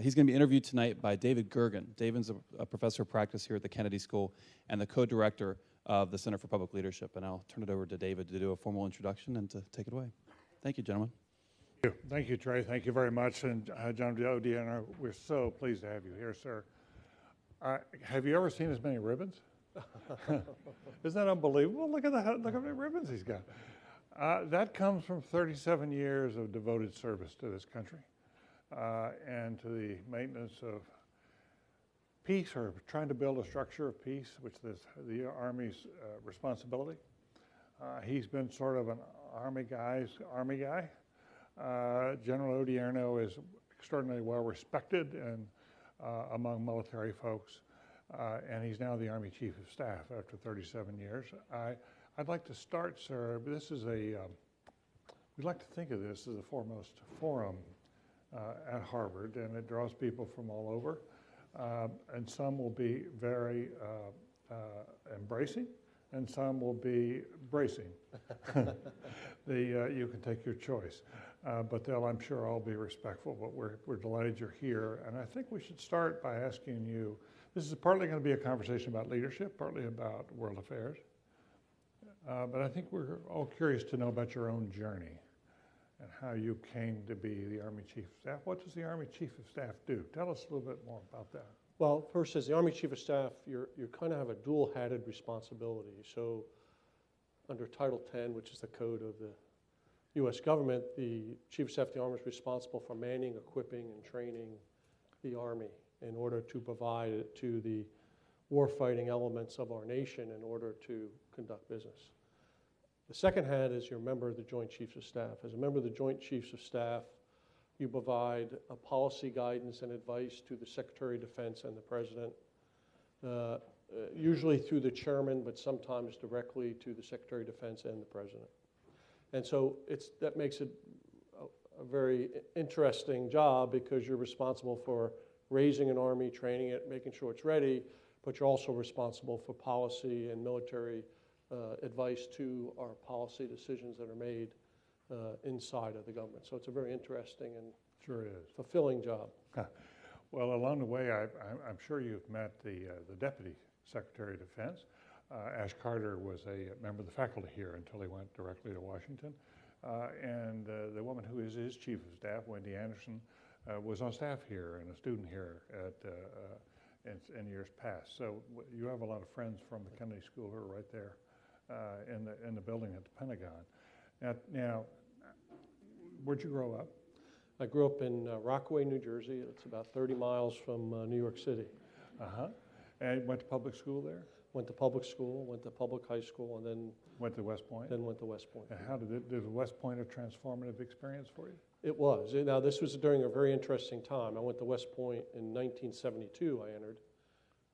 He's going to be interviewed tonight by David Gergen. David's a professor of practice here at the Kennedy School and the co-director of the Center for Public Leadership. And I'll turn it over to David to do a formal introduction and to take it away. Thank you, gentlemen. Thank you, Trey. Thank you very much. And John Odierno, we're so pleased to have you here, sir. Have you ever seen as many ribbons? Isn't that unbelievable? Look at how many ribbons he's got. That comes from 37 years of devoted service to this country. And to the maintenance of peace, or trying to build a structure of peace, which is the Army's responsibility. He's been sort of an Army guy. General Odierno is extraordinarily well respected and among military folks, and he's now the Army Chief of Staff after 37 years. I'd like to start, sir. This is we like to think of this as the foremost forum at Harvard, and it draws people from all over, and some will be very embracing, and some will be bracing. You can take your choice, but they'll, I'm sure, all be respectful. But we're delighted you're here, and I think we should start by asking you. This is partly going to be a conversation about leadership, partly about world affairs, but I think we're all curious to know about your own journey and how you came to be the Army Chief of Staff. What does the Army Chief of Staff do? Tell us a little bit more about that. Well, first, as the Army Chief of Staff, you kind of have a dual-hatted responsibility. So under Title 10, which is the code of the U.S. government, the Chief of Staff of the Army is responsible for manning, equipping, and training the Army in order to provide it to the warfighting elements of our nation in order to conduct business. The second hat is you're a member of the Joint Chiefs of Staff. As a member of the Joint Chiefs of Staff, you provide a policy guidance and advice to the Secretary of Defense and the President, usually through the chairman, but sometimes directly to the Secretary of Defense and the President. And so that makes it a very interesting job because you're responsible for raising an Army, training it, making sure it's ready, but you're also responsible for policy and military advice to our policy decisions that are made inside of the government. So it's a very interesting and sure is fulfilling job. Well, along the way, I'm sure you've met the Deputy Secretary of Defense. Ash Carter was a member of the faculty here until he went directly to Washington. And the woman who is his Chief of Staff, Wendy Anderson, was on staff here and a student here in years past. So you have a lot of friends from the Kennedy School who are right there in the building at the Pentagon. Now, where'd you grow up? I grew up in Rockaway, New Jersey. It's about 30 miles from New York City. And went to public school there? Went to public school, went to public high school, and then went to West Point? Then went to West Point. And how did West Point a transformative experience for you? It was. Now, this was during a very interesting time. I went to West Point in 1972, I entered,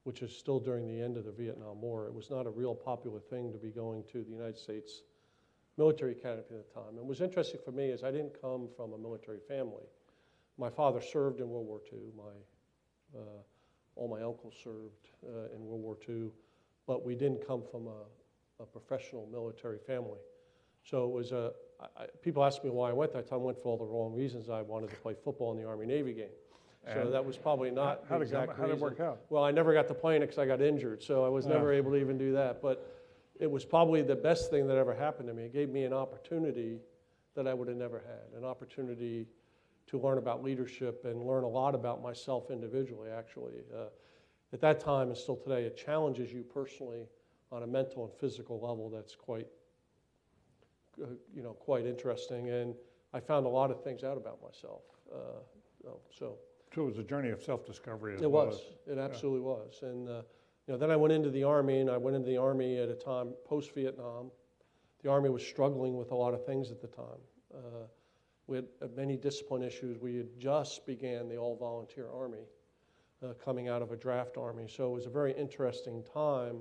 which is still during the end of the Vietnam War. It was not a real popular thing to be going to the United States Military Academy at the time. And what was interesting for me is I didn't come from a military family. My father served in World War II. All my uncles served in World War II, but we didn't come from a professional military family. So it was people asked me why I went that time. I went for all the wrong reasons. I wanted to play football in the Army-Navy game. So that was probably not the exact reason. How did it work out? Well, I never got to play in it because I got injured, so I was never able to even do that. But it was probably the best thing that ever happened to me. It gave me an opportunity that I would have never had, an opportunity to learn about leadership and learn a lot about myself individually, actually. At that time, and still today, it challenges you personally on a mental and physical level that's quite interesting. And I found a lot of things out about myself. So it was a journey of self-discovery as well. It was. It absolutely was. And then I went into the Army, and I went into the Army at a time post-Vietnam. The Army was struggling with a lot of things at the time. We had many discipline issues. We had just began the all-volunteer Army, coming out of a draft Army. So it was a very interesting time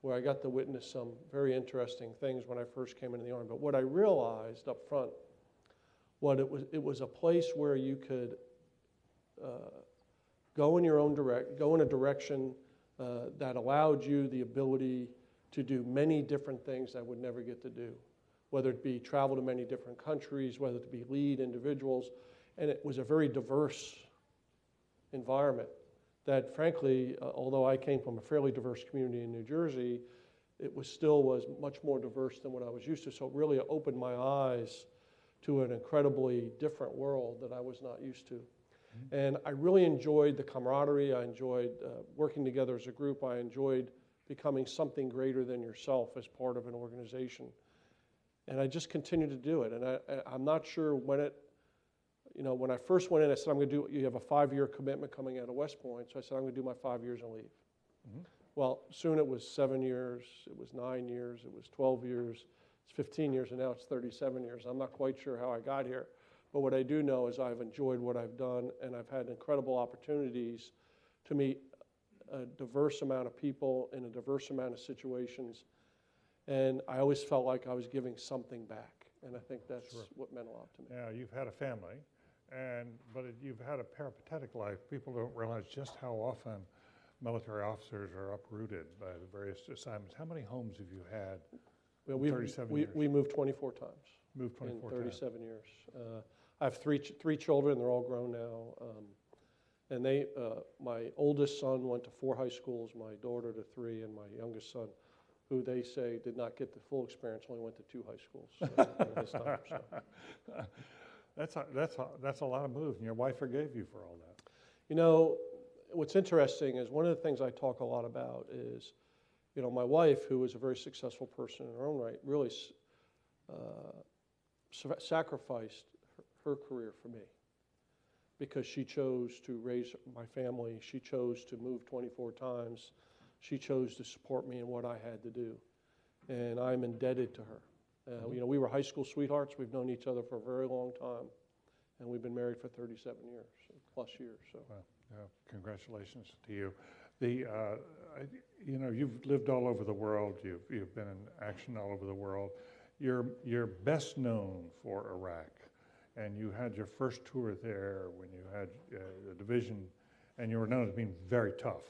where I got to witness some very interesting things when I first came into the Army. But what I realized up front, it was a place where you could go in a direction that allowed you the ability to do many different things I would never get to do, whether it be travel to many different countries, whether it be lead individuals. And it was a very diverse environment that, frankly, although I came from a fairly diverse community in New Jersey, it was much more diverse than what I was used to. So it really opened my eyes to an incredibly different world that I was not used to. Mm-hmm. And I really enjoyed the camaraderie. I enjoyed working together as a group. I enjoyed becoming something greater than yourself as part of an organization. And I just continued to do it. And I'm not sure when when I first went in, I said, you have a 5-year commitment coming out of West Point. So I said, I'm going to do my 5 years and leave. Mm-hmm. Well, soon it was 7 years, it was 9 years, it was 12 years, it's 15 years, and now it's 37 years. I'm not quite sure how I got here. But what I do know is I've enjoyed what I've done, and I've had incredible opportunities to meet a diverse amount of people in a diverse amount of situations. And I always felt like I was giving something back. And I think that's what meant a lot to me. Yeah, you've had a family, but you've had a peripatetic life. People don't realize just how often military officers are uprooted by the various assignments. How many homes have you had in 37 years? We moved 24 times. Moved 24 in 37 years. I have three children. They're all grown now. And my oldest son went to 4 high schools, my daughter to 3, and my youngest son, who they say did not get the full experience, only went to 2 high schools in his time. So. That's a lot of moves, and your wife forgave you for all that. You know, what's interesting is one of the things I talk a lot about is, my wife, who was a very successful person in her own right, really sacrificed her career for me because she chose to raise my family. She chose to move 24 times. She chose to support me in what I had to do, and I'm indebted to her. We were high school sweethearts. We've known each other for a very long time, and we've been married for 37 years, plus years. So. Well, congratulations to you. You've lived all over the world. You've been in action all over the world. You're best known for Iraq, and you had your first tour there when you had the division, and you were known as being very tough.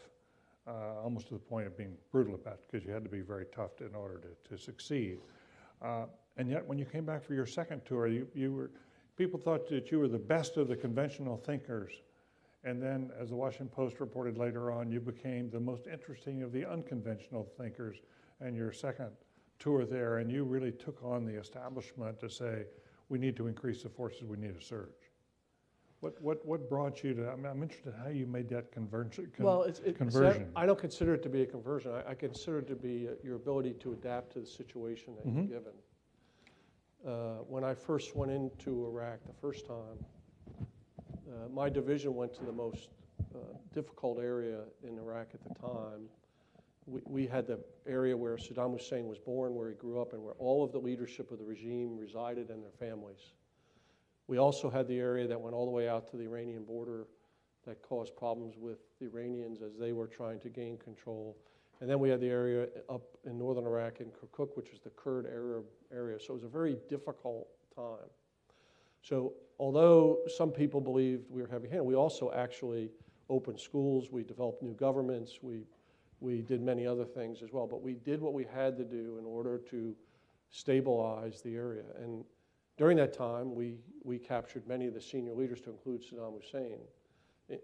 Almost to the point of being brutal about it, because you had to be very tough in order to succeed. And yet, when you came back for your second tour, people thought that you were the best of the conventional thinkers. And then, as the Washington Post reported later on, you became the most interesting of the unconventional thinkers in your second tour there. And you really took on the establishment to say, we need to increase the forces, we need a surge. What brought you to, I'm interested in how you made that conversion. I don't consider it to be a conversion. I consider it to be your ability to adapt to the situation that you're given. When I first went into Iraq the first time, my division went to the most difficult area in Iraq at the time. We had the area where Saddam Hussein was born, where he grew up, and where all of the leadership of the regime resided and their families. We also had the area that went all the way out to the Iranian border that caused problems with the Iranians as they were trying to gain control. And then we had the area up in northern Iraq in Kirkuk, which was the Kurd Arab area. So it was a very difficult time. So although some people believed we were heavy-handed, we also actually opened schools, we developed new governments, we did many other things as well. But we did what we had to do in order to stabilize the area. And during that time, we captured many of the senior leaders, to include Saddam Hussein,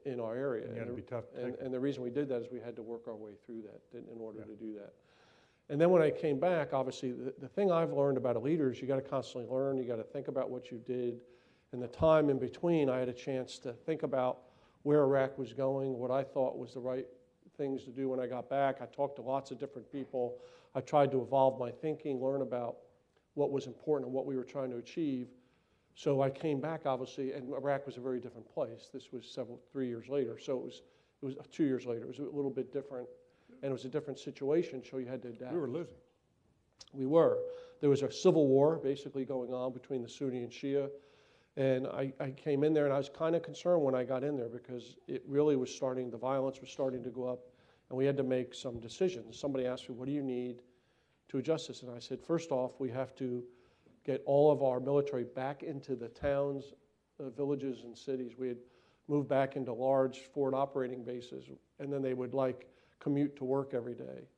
in our area. And you had to be tough. And the reason we did that is we had to work our way through that in order to do that. And then when I came back, obviously, the thing I've learned about a leader is you got to constantly learn, you got to think about what you did. And the time in between, I had a chance to think about where Iraq was going, what I thought was the right things to do when I got back. I talked to lots of different people. I tried to evolve my thinking, learn about what was important and what we were trying to achieve. So I came back, obviously, and Iraq was a very different place. This was 3 years later. So it was 2 years later. It was a little bit different, and it was a different situation, so you had to adapt. We were losing. We were. There was a civil war basically going on between the Sunni and Shia. And I came in there, and I was kind of concerned when I got in there because it really was the violence was starting to go up, and we had to make some decisions. Somebody asked me, what do you need to adjust this? And I said, first off, we have to get all of our military back into the towns, villages, and cities. We had moved back into large forward operating bases, and then they would commute to work every day.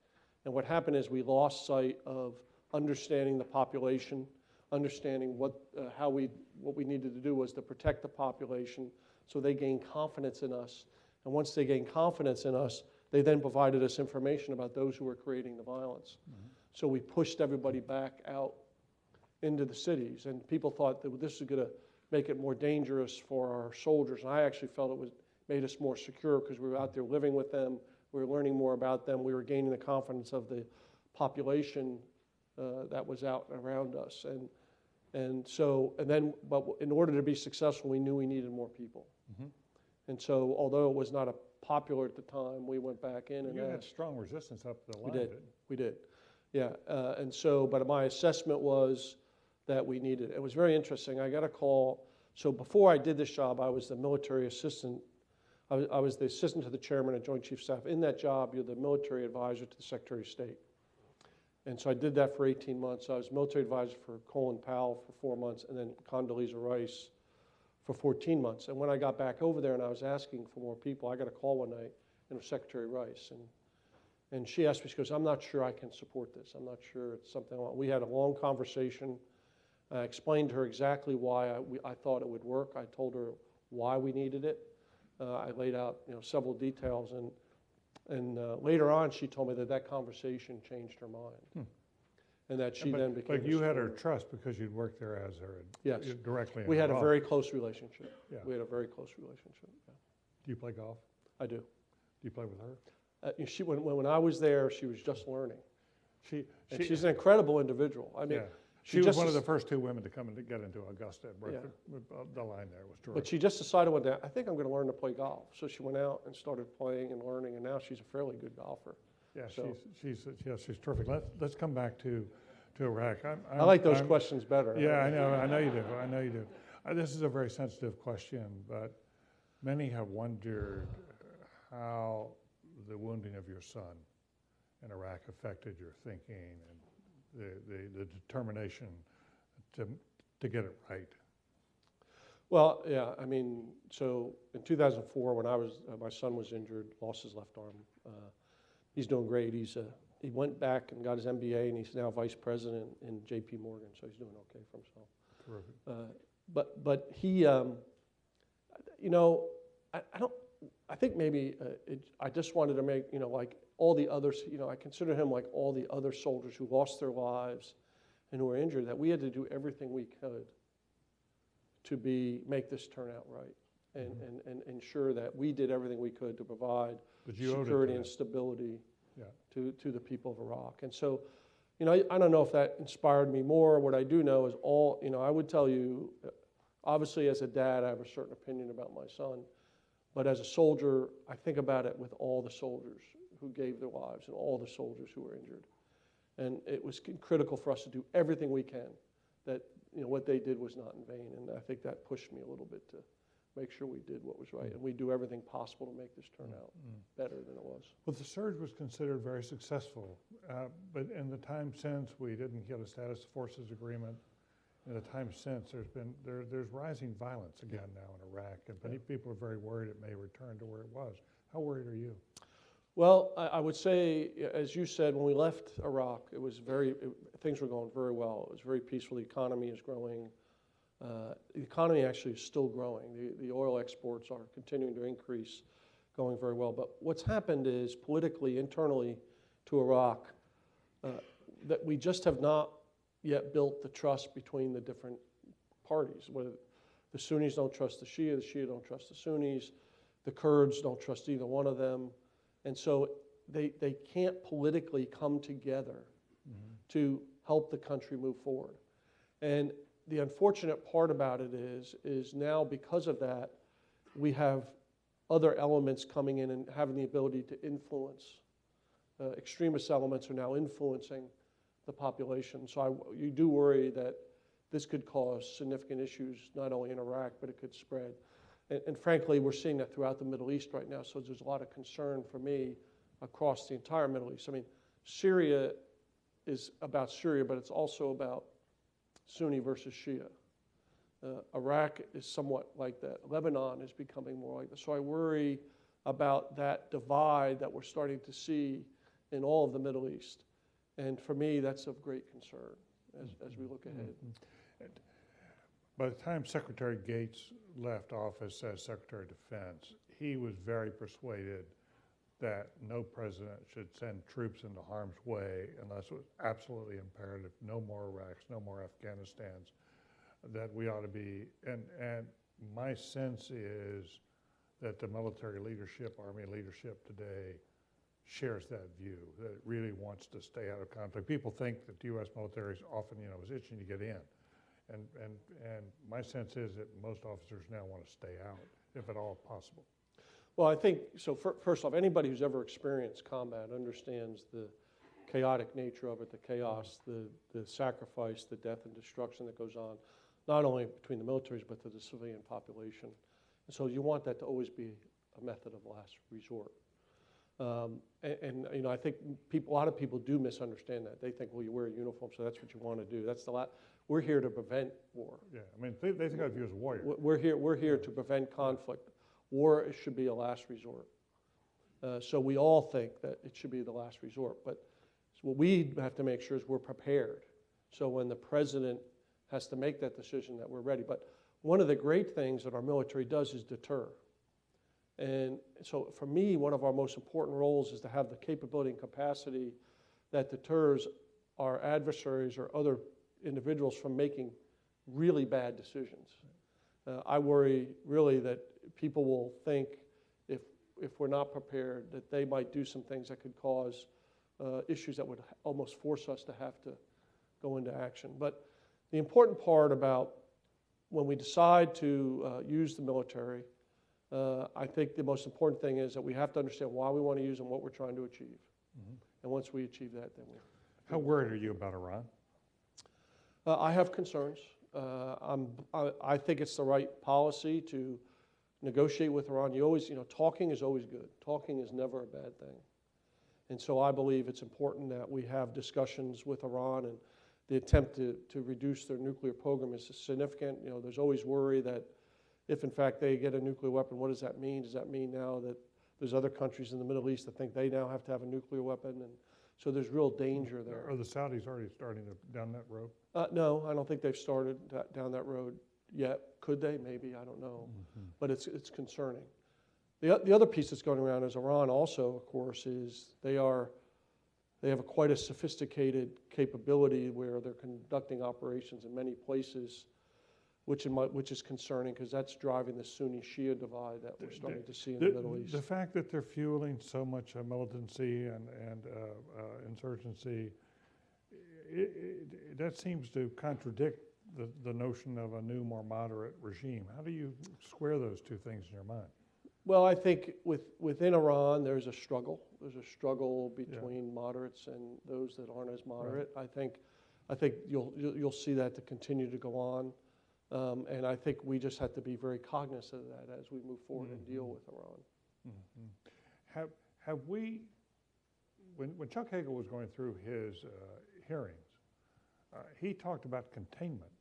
And what happened is we lost sight of understanding the population, understanding what we needed to do was to protect the population so they gained confidence in us And once they gained confidence in us, they then provided us information about those who were creating the violence. So we pushed everybody back out into the cities, and people thought that this was going to make it more dangerous for our soldiers. And I actually felt it made us more secure because we were out there living with them, we were learning more about them, we were gaining the confidence of the population that was out around us. But in order to be successful, we knew we needed more people. And so, although it was not popular at the time, we went back in and you had asked. strong resistance up the line. We did. Yeah, but my assessment was that we needed it. It was very interesting. I got a call. So before I did this job, I was the military assistant. I was the assistant to the chairman of Joint Chiefs of Staff. In that job, you're the military advisor to the Secretary of State. And so I did that for 18 months. I was military advisor for Colin, Powell for 4 months, and then Condoleezza Rice for 14 months. And when I got back over there and I was asking for more people, I got a call one night, and it was Secretary Rice. And she asked me, she goes, I'm not sure I can support this. I'm not sure it's something I want. We had a long conversation. I explained to her exactly why I thought it would work. I told her why we needed it. I laid out several details. And later on, she told me that conversation changed her mind. And that she then became But you had her trust because you'd worked there as her directly. We had a very close relationship. Yeah. We had a very close relationship. Yeah. Do you play golf? I do. Do you play with her? When I was there, she was just learning. She's an incredible individual. I mean, yeah. She was one of the first 2 women to come and get into Augusta. The line there was terrific. But she just decided one day, I think I'm going to learn to play golf. So she went out and started playing and learning, and now she's a fairly good golfer. Yeah, so. she's terrific. Let's come back to Iraq. I like those questions better. Yeah, I know you do. This is a very sensitive question, but many have wondered how the wounding of your son in Iraq affected your thinking and the determination to get it right. Well, yeah, I mean, so in 2004, when my son was injured, lost his left arm. He's doing great. He went back and got his MBA, and he's now vice president in J.P. Morgan, so he's doing okay for himself. Terrific. But he, I think maybe I just wanted to make, like all the others, I consider him like all the other soldiers who lost their lives and who were injured, that we had to do everything we could to make this turn out right and ensure that we did everything we could to provide security and stability to the people of Iraq. And so, I don't know if that inspired me more. What I do know is I would tell you, obviously as a dad, I have a certain opinion about my son. But as a soldier, I think about it with all the soldiers who gave their lives and all the soldiers who were injured. And it was critical for us to do everything we can, that what they did was not in vain. And I think that pushed me a little bit to make sure we did what was right. And we do everything possible to make this turn out better than it was. Well, the surge was considered very successful. But in the time since, we didn't get a status forces agreement. In the time since, there's rising violence again now in Iraq, and many people are very worried it may return to where it was. How worried are you? Well, I would say, as you said, when we left Iraq, things were going very well. It was very peaceful. The economy is growing. The economy actually is still growing. The oil exports are continuing to increase, going very well. But what's happened is politically, internally to Iraq, that we just have not yet built the trust between the different parties. Whether the Sunnis don't trust the Shia don't trust the Sunnis, the Kurds don't trust either one of them. And so they can't politically come together to help the country move forward. And the unfortunate part about it is now because of that, we have other elements coming in and having the ability to influence. Extremist elements are now influencing the population. So you do worry that this could cause significant issues, not only in Iraq, but it could spread. And frankly, we're seeing that throughout the Middle East right now, so there's a lot of concern for me across the entire Middle East. I mean, Syria is about Syria, but it's also about Sunni versus Shia. Iraq is somewhat like that. Lebanon is becoming more like that. So I worry about that divide that we're starting to see in all of the Middle East. And for me, that's of great concern as we look ahead. By the time Secretary Gates left office as Secretary of Defense, he was very persuaded that no president should send troops into harm's way unless it was absolutely imperative. No more Iraqs, no more Afghanistans. That we ought to be, and my sense is that the military leadership, Army leadership today shares that view, that it really wants to stay out of conflict. People think that the U.S. military is often, is itching to get in. And my sense is that most officers now want to stay out, if at all possible. Well, I think, so first off, anybody who's ever experienced combat understands the chaotic nature of it, the chaos, the sacrifice, the death and destruction that goes on, not only between the militaries, but to the civilian population. And so you want that to always be a method of last resort. I think a lot of people do misunderstand that. They think, well, you wear a uniform, so that's what you want to do. We're here to prevent war. Yeah, I mean, they think of you as a warrior. We're here to prevent conflict. War should be a last resort. So we all think that it should be the last resort. But what we have to make sure is we're prepared. So when the president has to make that decision, that we're ready. But one of the great things that our military does is deter. And so for me, one of our most important roles is to have the capability and capacity that deters our adversaries or other individuals from making really bad decisions. I worry really that people will think if we're not prepared that they might do some things that could cause issues that would almost force us to have to go into action. But the important part about when we decide to use the military, I think the most important thing is that we have to understand why we want to use them, what we're trying to achieve. Mm-hmm. And once we achieve that, then we're... How worried are you about Iran? I have concerns. I think it's the right policy to negotiate with Iran. You always, talking is always good. Talking is never a bad thing. And so I believe it's important that we have discussions with Iran, and the attempt to reduce their nuclear program is significant. There's always worry that if, in fact, they get a nuclear weapon, what does that mean? Does that mean now that there's other countries in the Middle East that think they now have to have a nuclear weapon? And so there's real danger there. Are the Saudis already starting down that road? No, I don't think they've started down that road yet. Could they? Maybe. I don't know. Mm-hmm. But it's concerning. The other piece that's going around is Iran also, of course, is they have quite a sophisticated capability where they're conducting operations in many places, which is concerning because that's driving the Sunni-Shia divide that we're starting to see in the Middle East. The fact that they're fueling so much militancy and insurgency, that seems to contradict the notion of a new, more moderate regime. How do you square those two things in your mind? Well, I think within Iran, there's a struggle. There's a struggle between moderates and those that aren't as moderate. Right. I think you'll see that to continue to go on, and I think we just have to be very cognizant of that as we move forward and deal with Iran. Mm-hmm. Have we, when Chuck Hagel was going through his hearings, he talked about containment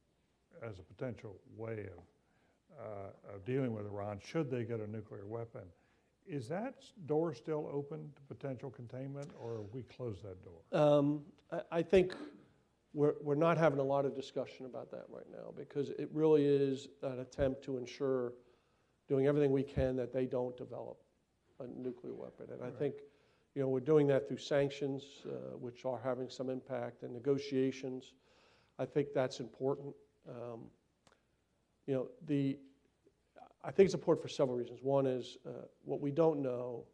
as a potential way of dealing with Iran should they get a nuclear weapon. Is that door still open to potential containment, or have we closed that door? I think we're not having a lot of discussion about that right now because it really is an attempt to ensure doing everything we can that they don't develop a nuclear weapon. And I think we're doing that through sanctions, which are having some impact, and negotiations. I think that's important. I think it's important for several reasons. One is what we don't know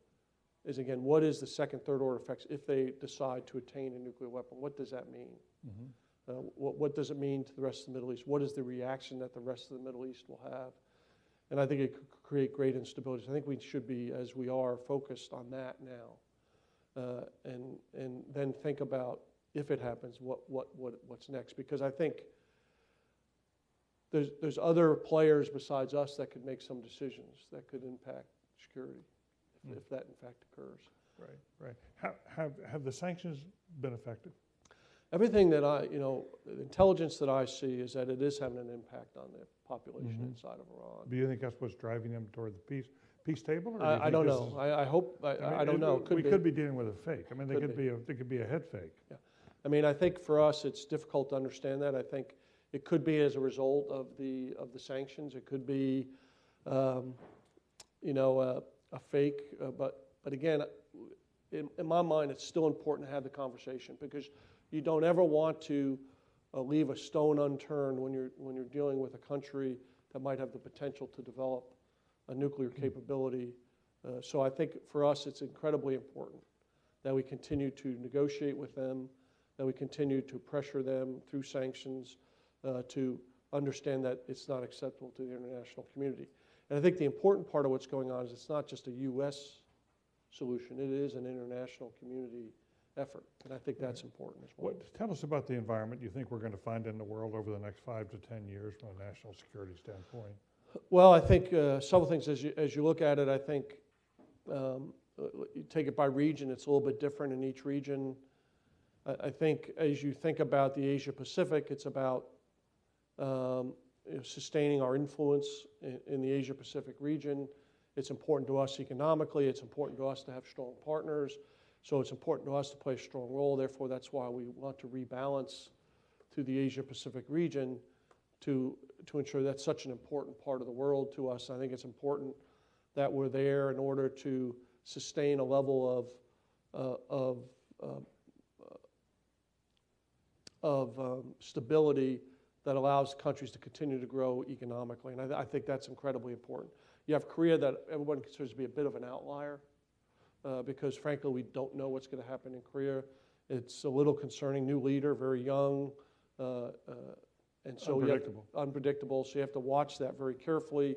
is, again, what is the second, third order effects if they decide to attain a nuclear weapon? What does that mean? Mm-hmm. What does it mean to the rest of the Middle East? What is the reaction that the rest of the Middle East will have? And I think it could create great instability. So I think we should be, as we are, focused on that now, and then think about if it happens, what's next? Because I think there's other players besides us that could make some decisions that could impact security if that in fact occurs. Right. Have the sanctions been effective? Everything that the intelligence that I see is that it is having an impact on the population inside of Iran. Do you think that's what's driving them toward the peace table? Or I don't know. I hope. I don't know. We could be dealing with a fake. I mean, they could be a head fake. Yeah. I mean, I think for us it's difficult to understand that. I think it could be as a result of the sanctions. It could be, a fake, but again, in my mind, it's still important to have the conversation, because you don't ever want to leave a stone unturned when you're dealing with a country that might have the potential to develop a nuclear capability. So I think for us, it's incredibly important that we continue to negotiate with them, that we continue to pressure them through sanctions to understand that it's not acceptable to the international community. And I think the important part of what's going on is it's not just a U.S. solution. It is an international community effort, and I think that's important as well. Tell us about the environment you think we're going to find in the world over the next 5 to 10 years from a national security standpoint. Well, I think several things as you look at it. I think you take it by region, it's a little bit different in each region. I think as you think about the Asia Pacific, it's about sustaining our influence in the Asia Pacific region. It's important to us economically. It's important to us to have strong partners. So it's important to us to play a strong role. Therefore, that's why we want to rebalance to the Asia Pacific region to ensure that's such an important part of the world to us. I think it's important that we're there in order to sustain a level of stability that allows countries to continue to grow economically. And I think that's incredibly important. You have Korea that everyone considers to be a bit of an outlier because, frankly, we don't know what's going to happen in Korea. It's a little concerning. New leader, very young. And so unpredictable. So you have to watch that very carefully.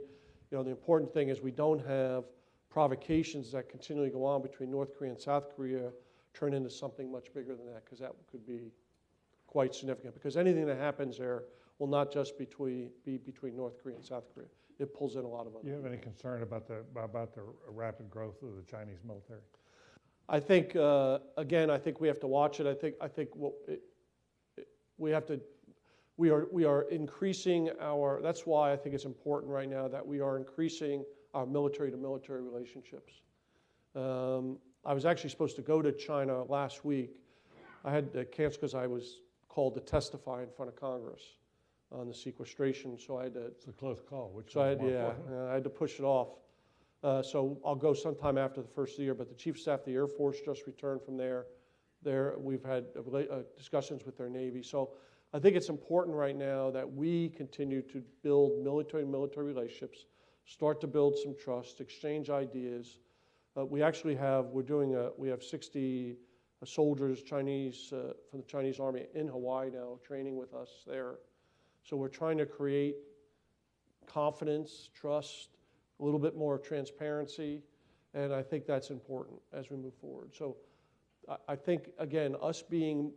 You know, the important thing is we don't have provocations that continually go on between North Korea and South Korea turn into something much bigger than that, because that could be quite significant. Because anything that happens there will not just be between North Korea and South Korea. It pulls in a lot of other. Do you have any concern about the rapid growth of the Chinese military? I think again, I think we have to watch it. I think we have to. We are increasing our. That's why I think it's important right now that we are increasing our military-to-military relationships. I was actually supposed to go to China last week. I had to cancel because I was called to testify in front of Congress on the sequestration. So I had to. It's a close call. I had to push it off. So I'll go sometime after the first of the year. But the Chief of Staff of the Air Force just returned from there. We've had discussions with their Navy. So I think it's important right now that we continue to build military-to-military relationships, start to build some trust, exchange ideas. We actually have, we have 60 soldiers, Chinese, from the Chinese Army in Hawaii now, training with us there. So we're trying to create confidence, trust, a little bit more transparency, and I think that's important as we move forward. So I think, again, us being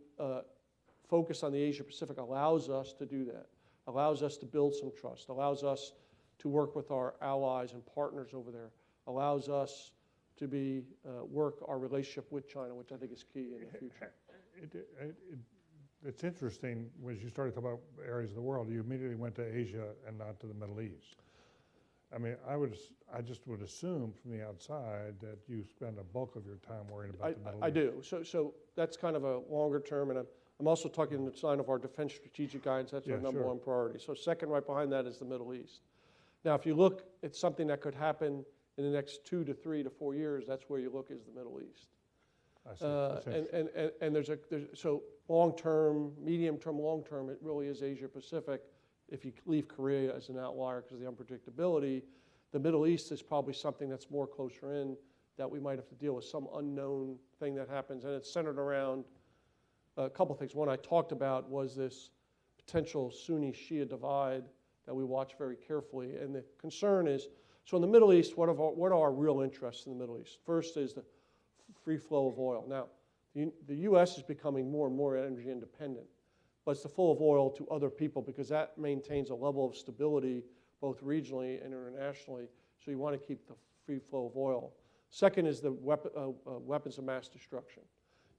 focused on the Asia Pacific allows us to do that, allows us to build some trust, allows us to work with our allies and partners over there, allows us to work our relationship with China, which I think is key in the future. It's interesting, when you started talking about areas of the world, you immediately went to Asia and not to the Middle East. I mean, I just would assume from the outside that you spend a bulk of your time worrying about the Middle East. I do. So that's kind of a longer term, and I'm also talking in the sign of our defense strategic guidance. That's our number one priority. So second right behind that is the Middle East. Now, if you look at something that could happen in the next 2 to 3 to 4 years, that's where you look is the Middle East. I see. And so long-term, medium-term, long-term, it really is Asia-Pacific. If you leave Korea as an outlier because of the unpredictability, the Middle East is probably something that's more closer in that we might have to deal with some unknown thing that happens. And it's centered around a couple things. One I talked about was this potential Sunni-Shia divide that we watch very carefully. And the concern is, so in the Middle East, what are our real interests in the Middle East? First is the free flow of oil. Now, the U.S. is becoming more and more energy independent, but it's the flow of oil to other people because that maintains a level of stability both regionally and internationally, so you want to keep the free flow of oil. Second is the weapons of mass destruction.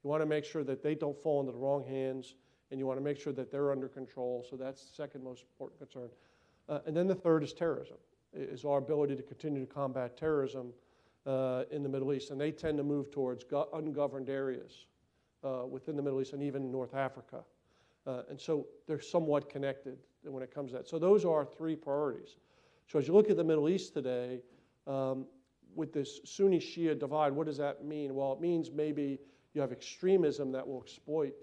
You want to make sure that they don't fall into the wrong hands, and you want to make sure that they're under control, so that's the second most important concern. And then the third is terrorism, is our ability to continue to combat terrorism in the Middle East. And they tend to move towards ungoverned areas within the Middle East and even North Africa. And so they're somewhat connected when it comes to that. So those are our three priorities. So as you look at the Middle East today, with this Sunni Shia divide, what does that mean? Well, it means maybe you have extremism that will exploit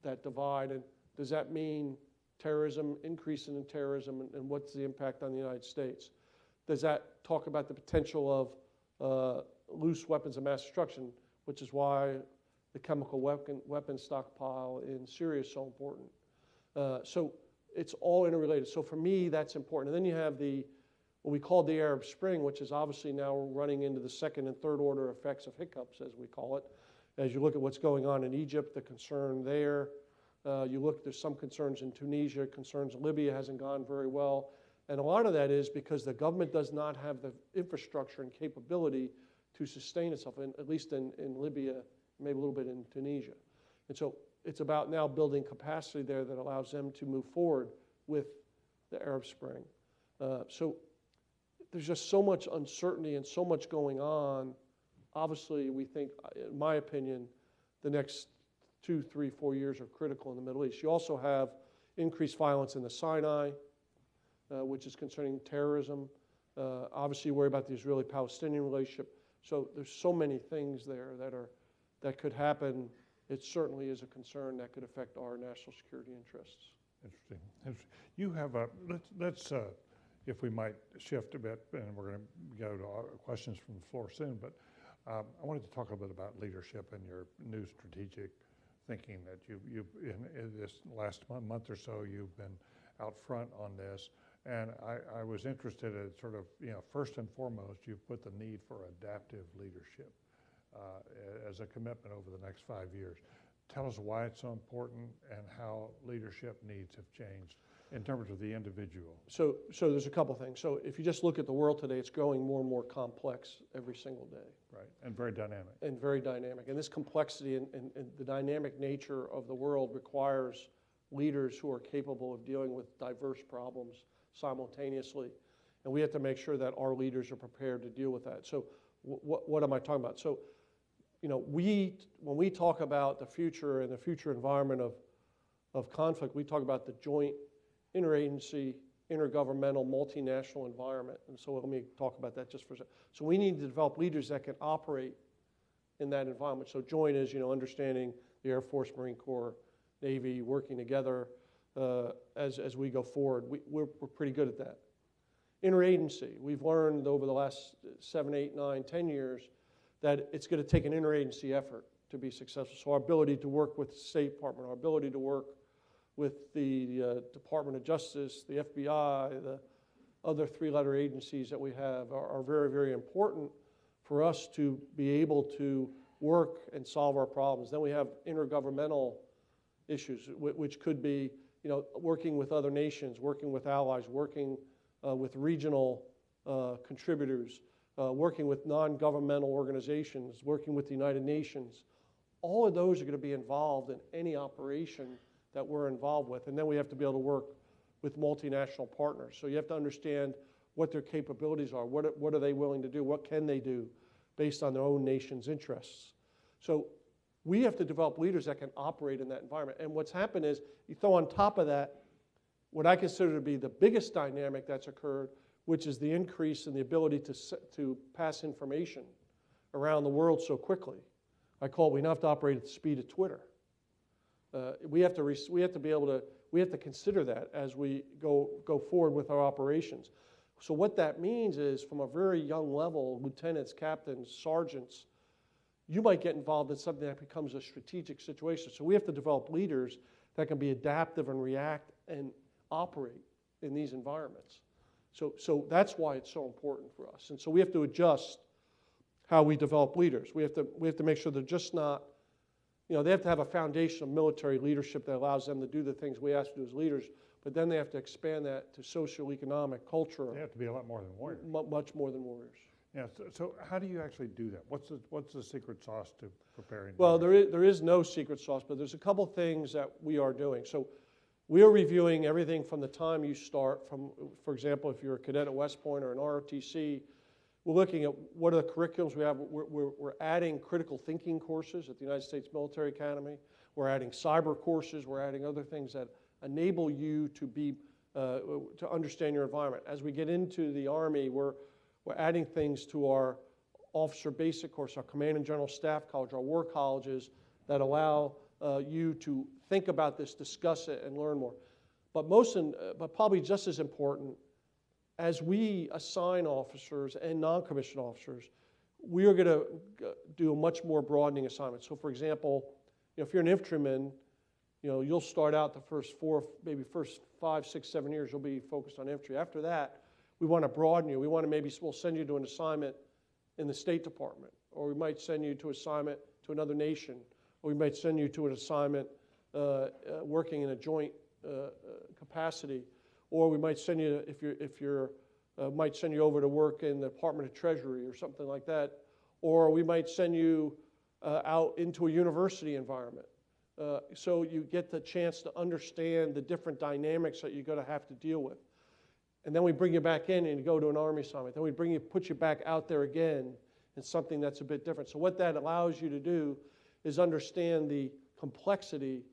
that divide. And does that mean terrorism, increase in terrorism, and what's the impact on the United States? Does that talk about the potential of loose weapons of mass destruction, which is why the chemical weapon stockpile in Syria is so important? So it's all interrelated. So for me, that's important. And then you have what we call the Arab Spring, which is obviously now running into the second and third order effects of hiccups, as we call it. As you look at what's going on in Egypt, the concern there. There's some concerns in Tunisia, concerns in Libya hasn't gone very well. And a lot of that is because the government does not have the infrastructure and capability to sustain itself, at least in Libya, maybe a little bit in Tunisia. And so it's about now building capacity there that allows them to move forward with the Arab Spring. So there's just so much uncertainty and so much going on. Obviously, we think, in my opinion, the next 2, 3, 4 years are critical in the Middle East. You also have increased violence in the Sinai, which is concerning terrorism. Obviously, you worry about the Israeli-Palestinian relationship. So there's so many things there that could happen. It certainly is a concern that could affect our national security interests. Interesting. You have let's if we might shift a bit, and we're going to go to questions from the floor soon, but I wanted to talk a little bit about leadership and your new strategic thinking that you in this last month or so, you've been out front on this. And I was interested in sort of, first and foremost, you've put the need for adaptive leadership as a commitment over the next 5 years. Tell us why it's so important and how leadership needs have changed in terms of the individual. So there's a couple things. So if you just look at the world today, it's growing more and more complex every single day. Right, and very dynamic. And very dynamic. And this complexity and the dynamic nature of the world requires leaders who are capable of dealing with diverse problems simultaneously. And we have to make sure that our leaders are prepared to deal with that. So what am I talking about? So, when we talk about the future and the future environment of conflict, we talk about the joint interagency, intergovernmental, multinational environment. And so let me talk about that just for a second. So we need to develop leaders that can operate in that environment. So joint is, understanding the Air Force, Marine Corps, Navy, working together as we go forward. We're pretty good at that. Interagency, we've learned over the last 7, 8, 9, 10 years that it's going to take an interagency effort to be successful. So our ability to work with the State Department, our ability to work with the Department of Justice, the FBI, the other 3-letter agencies that we have are very, very important for us to be able to work and solve our problems. Then we have intergovernmental issues, which could be, working with other nations, working with allies, working with regional contributors, working with non-governmental organizations, working with the United Nations. All of those are going to be involved in any operation that we're involved with. And then we have to be able to work with multinational partners. So you have to understand what their capabilities are, what are they willing to do, what can they do based on their own nation's interests. So we have to develop leaders that can operate in that environment. And what's happened is you throw on top of that what I consider to be the biggest dynamic that's occurred, which is the increase in the ability to pass information around the world so quickly. I call it, we now have to operate at the speed of Twitter. We have to consider that as we go forward with our operations. So what that means is, from a very young level, lieutenants, captains, sergeants, you might get involved in something that becomes a strategic situation. So we have to develop leaders that can be adaptive and react and operate in these environments. So that's why it's so important for us. And so we have to adjust how we develop leaders. We have to make sure they're just not, they have to have a foundation of military leadership that allows them to do the things we ask to do as leaders, but then they have to expand that to social, economic, cultural. They have to be a lot more than warriors. Much more than warriors. Yeah. So how do you actually do that? What's the secret sauce to preparing? Well, there is no secret sauce, but there's a couple things that we are doing. So we are reviewing everything from the time you start. For example, if you're a cadet at West Point or an ROTC, we're looking at what are the curriculums we have. We're adding critical thinking courses at the United States Military Academy. We're adding cyber courses. We're adding other things that enable you to understand your environment. As we get into the Army, we're adding things to our officer basic course, our command and general staff college, our war colleges that allow you to think about this, discuss it, and learn more. But but probably just as important, as we assign officers and non-commissioned officers, we are going to do a much more broadening assignment. So, for example, if you're an infantryman, you'll start out the first first 5, 6, 7 years, you'll be focused on infantry. After that, we want to broaden you. We'll send you to an assignment in the State Department, or we might send you to assignment to another nation, or we might send you to an assignment working in a joint capacity, or we might send you might send you over to work in the Department of Treasury or something like that, or we might send you out into a university environment. So you get the chance to understand the different dynamics that you're going to have to deal with. And then we bring you back in and you go to an Army assignment. Then we put you back out there again in something that's a bit different. So what that allows you to do is understand the complexity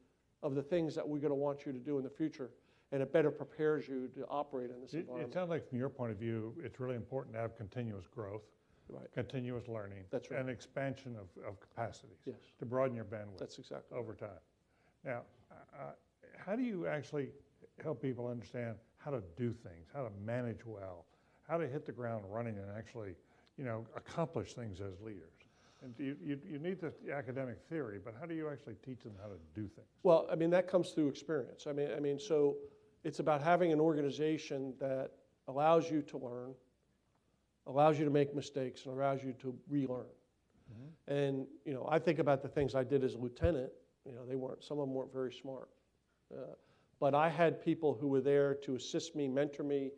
of the things that we're going to want you to do in the future, and it better prepares you to operate in this environment. It sounds like from your point of view, it's really important to have continuous growth, Right. continuous learning, That's right. and expansion of capacities Yes. to broaden your bandwidth. That's exactly over time. Now, how do you actually help people understand how to do things, how to manage well, how to hit the ground running and actually, accomplish things as leaders? And you need the academic theory, but how do you actually teach them how to do things? Well, that comes through experience. So it's about having an organization that allows you to learn, allows you to make mistakes, and allows you to relearn. Mm-hmm. And I think about the things I did as a lieutenant. Some of them weren't very smart, but I had people who were there to assist me, mentor me,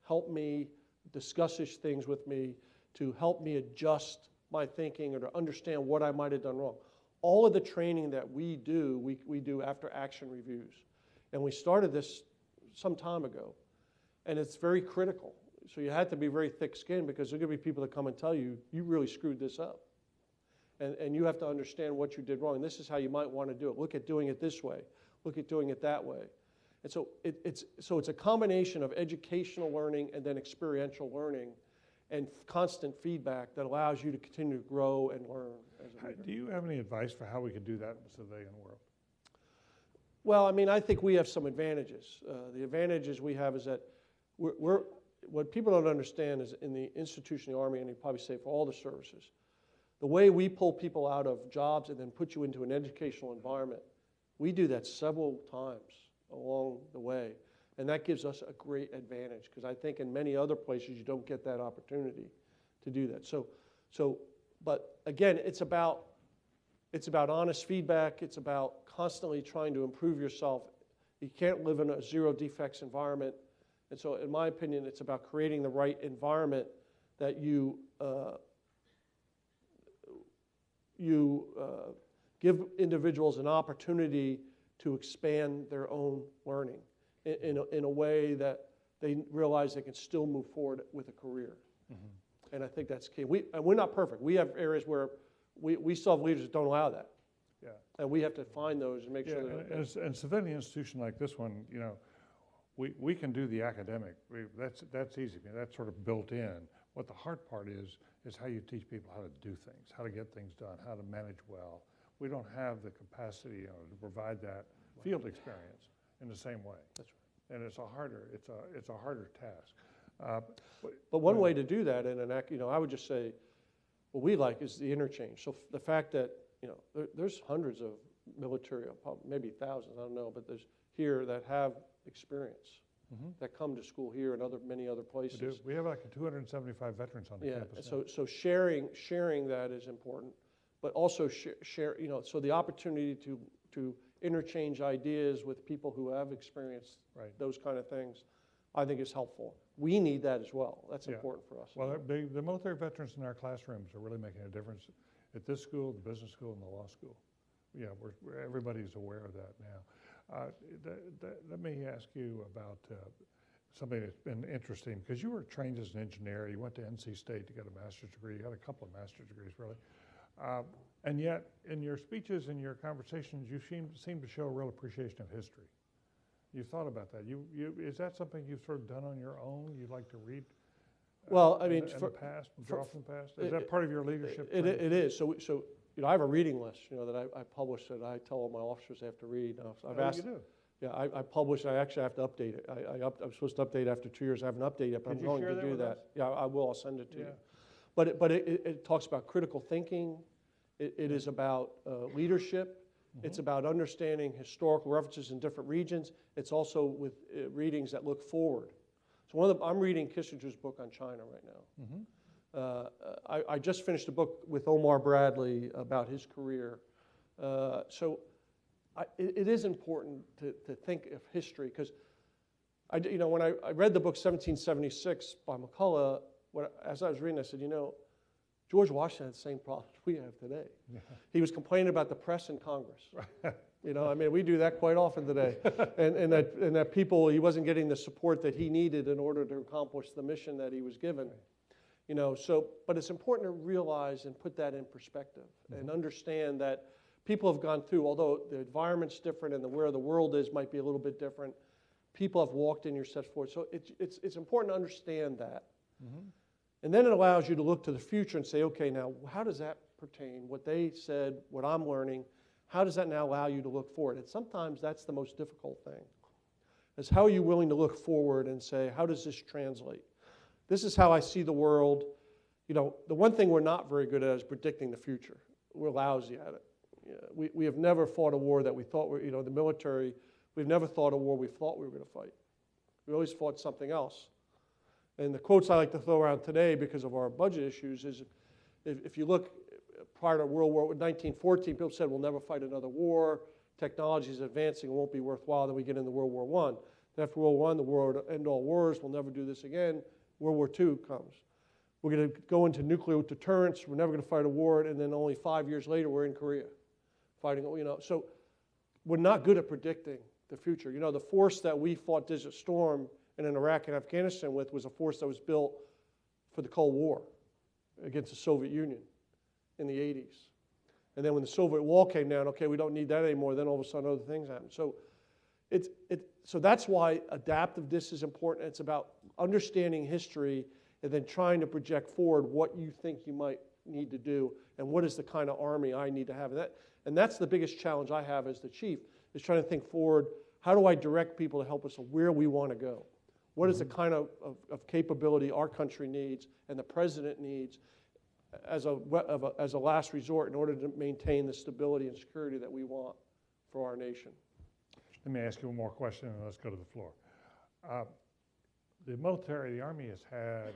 help me, discuss things with me, to help me adjust my thinking or to understand what I might have done wrong. All of the training that we do, we do after action reviews. And we started this some time ago, and it's very critical. So you have to be very thick-skinned, because there are going to be people that come and tell you, you really screwed this up. And you have to understand what you did wrong. And this is how you might want to do it. Look at doing it this way. Look at doing it that way. And so it's a combination of educational learning and then experiential learning and constant feedback that allows you to continue to grow and learn as a leader. Do you have any advice for how we could do that in the civilian world? Well, I think we have some advantages. The advantages we have is that what people don't understand is in the institution of the Army, and you probably say for all the services, the way we pull people out of jobs and then put you into an educational environment, we do that several times along the way. And that gives us a great advantage, because I think in many other places you don't get that opportunity to do that. But again, it's about honest feedback. It's about constantly trying to improve yourself. You can't live in a zero defects environment. And so in my opinion, it's about creating the right environment that you give individuals an opportunity to expand their own learning in a way that they realize they can still move forward with a career. Mm-hmm. And I think that's key. We're not perfect. We have areas where we still have leaders that don't allow that. Yeah. And we have to find those and make sure that. And civilian institution like this one, we can do the academic. That's easy. That's sort of built in. What the hard part is how you teach people how to do things, how to get things done, how to manage well. We don't have the capacity to provide that field experience in the same way. That's right. And it's a harder task. But one way to do that I would just say, what we like is the interchange. So the fact that there's hundreds of military, maybe thousands, I don't know, but there's here that have experience. Mm-hmm. That come to school here and many other places. We do. We have like 275 veterans on the campus. Yeah, so sharing that is important, but also share. So the opportunity to interchange ideas with people who have experienced those kind of things, I think is helpful. We need that as well. That's important for us. Well, the military veterans in our classrooms are really making a difference at this school, the business school, and the law school. Yeah, everybody's aware of that now. Let me ask you about something that's been interesting, because you were trained as an engineer. You went to NC State to get a master's degree. You got a couple of master's degrees, really. And yet, in your speeches and your conversations, you seem to show a real appreciation of history. You thought about that. Is that something you've sort of done on your own? You'd like to read Well, I mean, in for- the past, for- draw from the past? Is that part of your leadership? It training? is. So I have a reading list, that I publish that I tell all my officers they have to read. I've Oh, asked. you do? Yeah, I publish. I actually have to update it. I'm supposed to update after 2 years. I haven't updated it, but Could I'm you going share to that do with that. us? Yeah, I will. I'll send it to Yeah. you. But it talks about critical thinking. It is about leadership. It's about understanding historical references in different regions. It's also with readings that look forward. So I'm reading Kissinger's book on China right now. I just finished a book with Omar Bradley about his career. It is important to think of history because, when I read the book 1776 by McCullough, as I was reading, I said, George Washington had the same problems we have today. Yeah. He was complaining about the press and Congress. We do that quite often today. and that he wasn't getting the support that he needed in order to accomplish the mission that he was given. But it's important to realize and put that in perspective and understand that people have gone through, although the environment's different and where the world is might be a little bit different, people have walked in your steps forward. So it's important to understand that. And then it allows you to look to the future and say, okay, now how does that pertain? What they said, what I'm learning, how does that now allow you to look forward? And sometimes that's the most difficult thing, is how are you willing to look forward and say, how does this translate? This is how I see the world. The one thing we're not very good at is predicting the future. We're lousy at it. We have never fought a war that we thought the military, we've never fought a war we thought we were going to fight. We always fought something else. And the quotes I like to throw around today because of our budget issues is, if you look prior to World War 1914, people said we'll never fight another war. Technology is advancing, it won't be worthwhile. Then we get into World War I. Then after World War I, the war would end all wars. We'll never do this again. World War II comes. We're going to go into nuclear deterrence. We're never going to fight a war. And then only 5 years later, we're in Korea fighting. So we're not good at predicting the future. The force that we fought Desert Storm and in Iraq and Afghanistan with was a force that was built for the Cold War against the Soviet Union in the 80s. And then when the Soviet wall came down, okay, we don't need that anymore. Then all of a sudden other things happen. So so that's why adaptiveness is important. It's about understanding history and then trying to project forward what you think you might need to do and what is the kind of army I need to have. And that's the biggest challenge I have as the chief, is trying to think forward, how do I direct people to help us where we want to go? What is the kind of capability our country needs and the president needs as a last resort in order to maintain the stability and security that we want for our nation? Let me ask you one more question and let's go to the floor. The military, the Army has had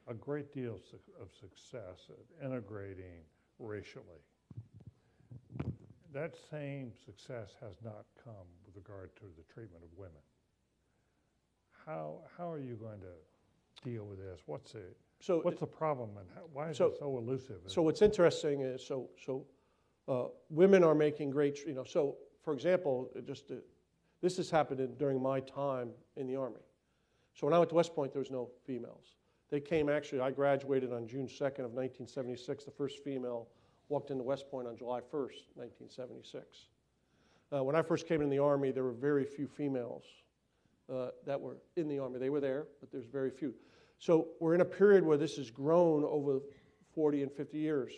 a great deal of success at integrating racially. That same success has not come with regard to the treatment of women. How are you going to deal with this? What's the problem and why is it so elusive? So what's interesting is, women are making great, so for example, this has happened during my time in the Army. So when I went to West Point, there was no females. They came, actually, I graduated on June 2nd of 1976. The first female walked into West Point on July 1st, 1976. When I first came in the Army, there were very few females that were in the Army. They were there, but there's very few. So we're in a period where this has grown over 40 and 50 years.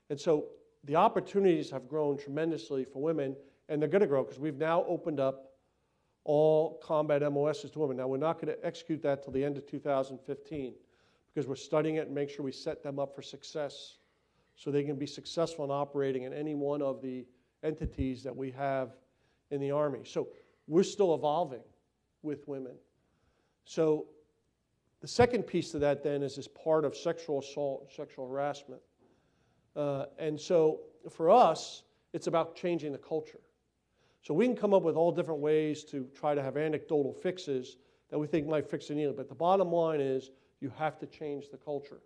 And so the opportunities have grown tremendously for women, and they're going to grow because we've now opened up all combat MOSs to women. Now, we're not going to execute that till the end of 2015 because we're studying it and make sure we set them up for success so they can be successful in operating in any one of the entities that we have in the Army. So we're still evolving with women. So the second piece to that then is this part of sexual assault, sexual harassment. And so for us, it's about changing the culture. So we can come up with all different ways to try to have anecdotal fixes that we think might fix the need. But the bottom line is you have to change the culture.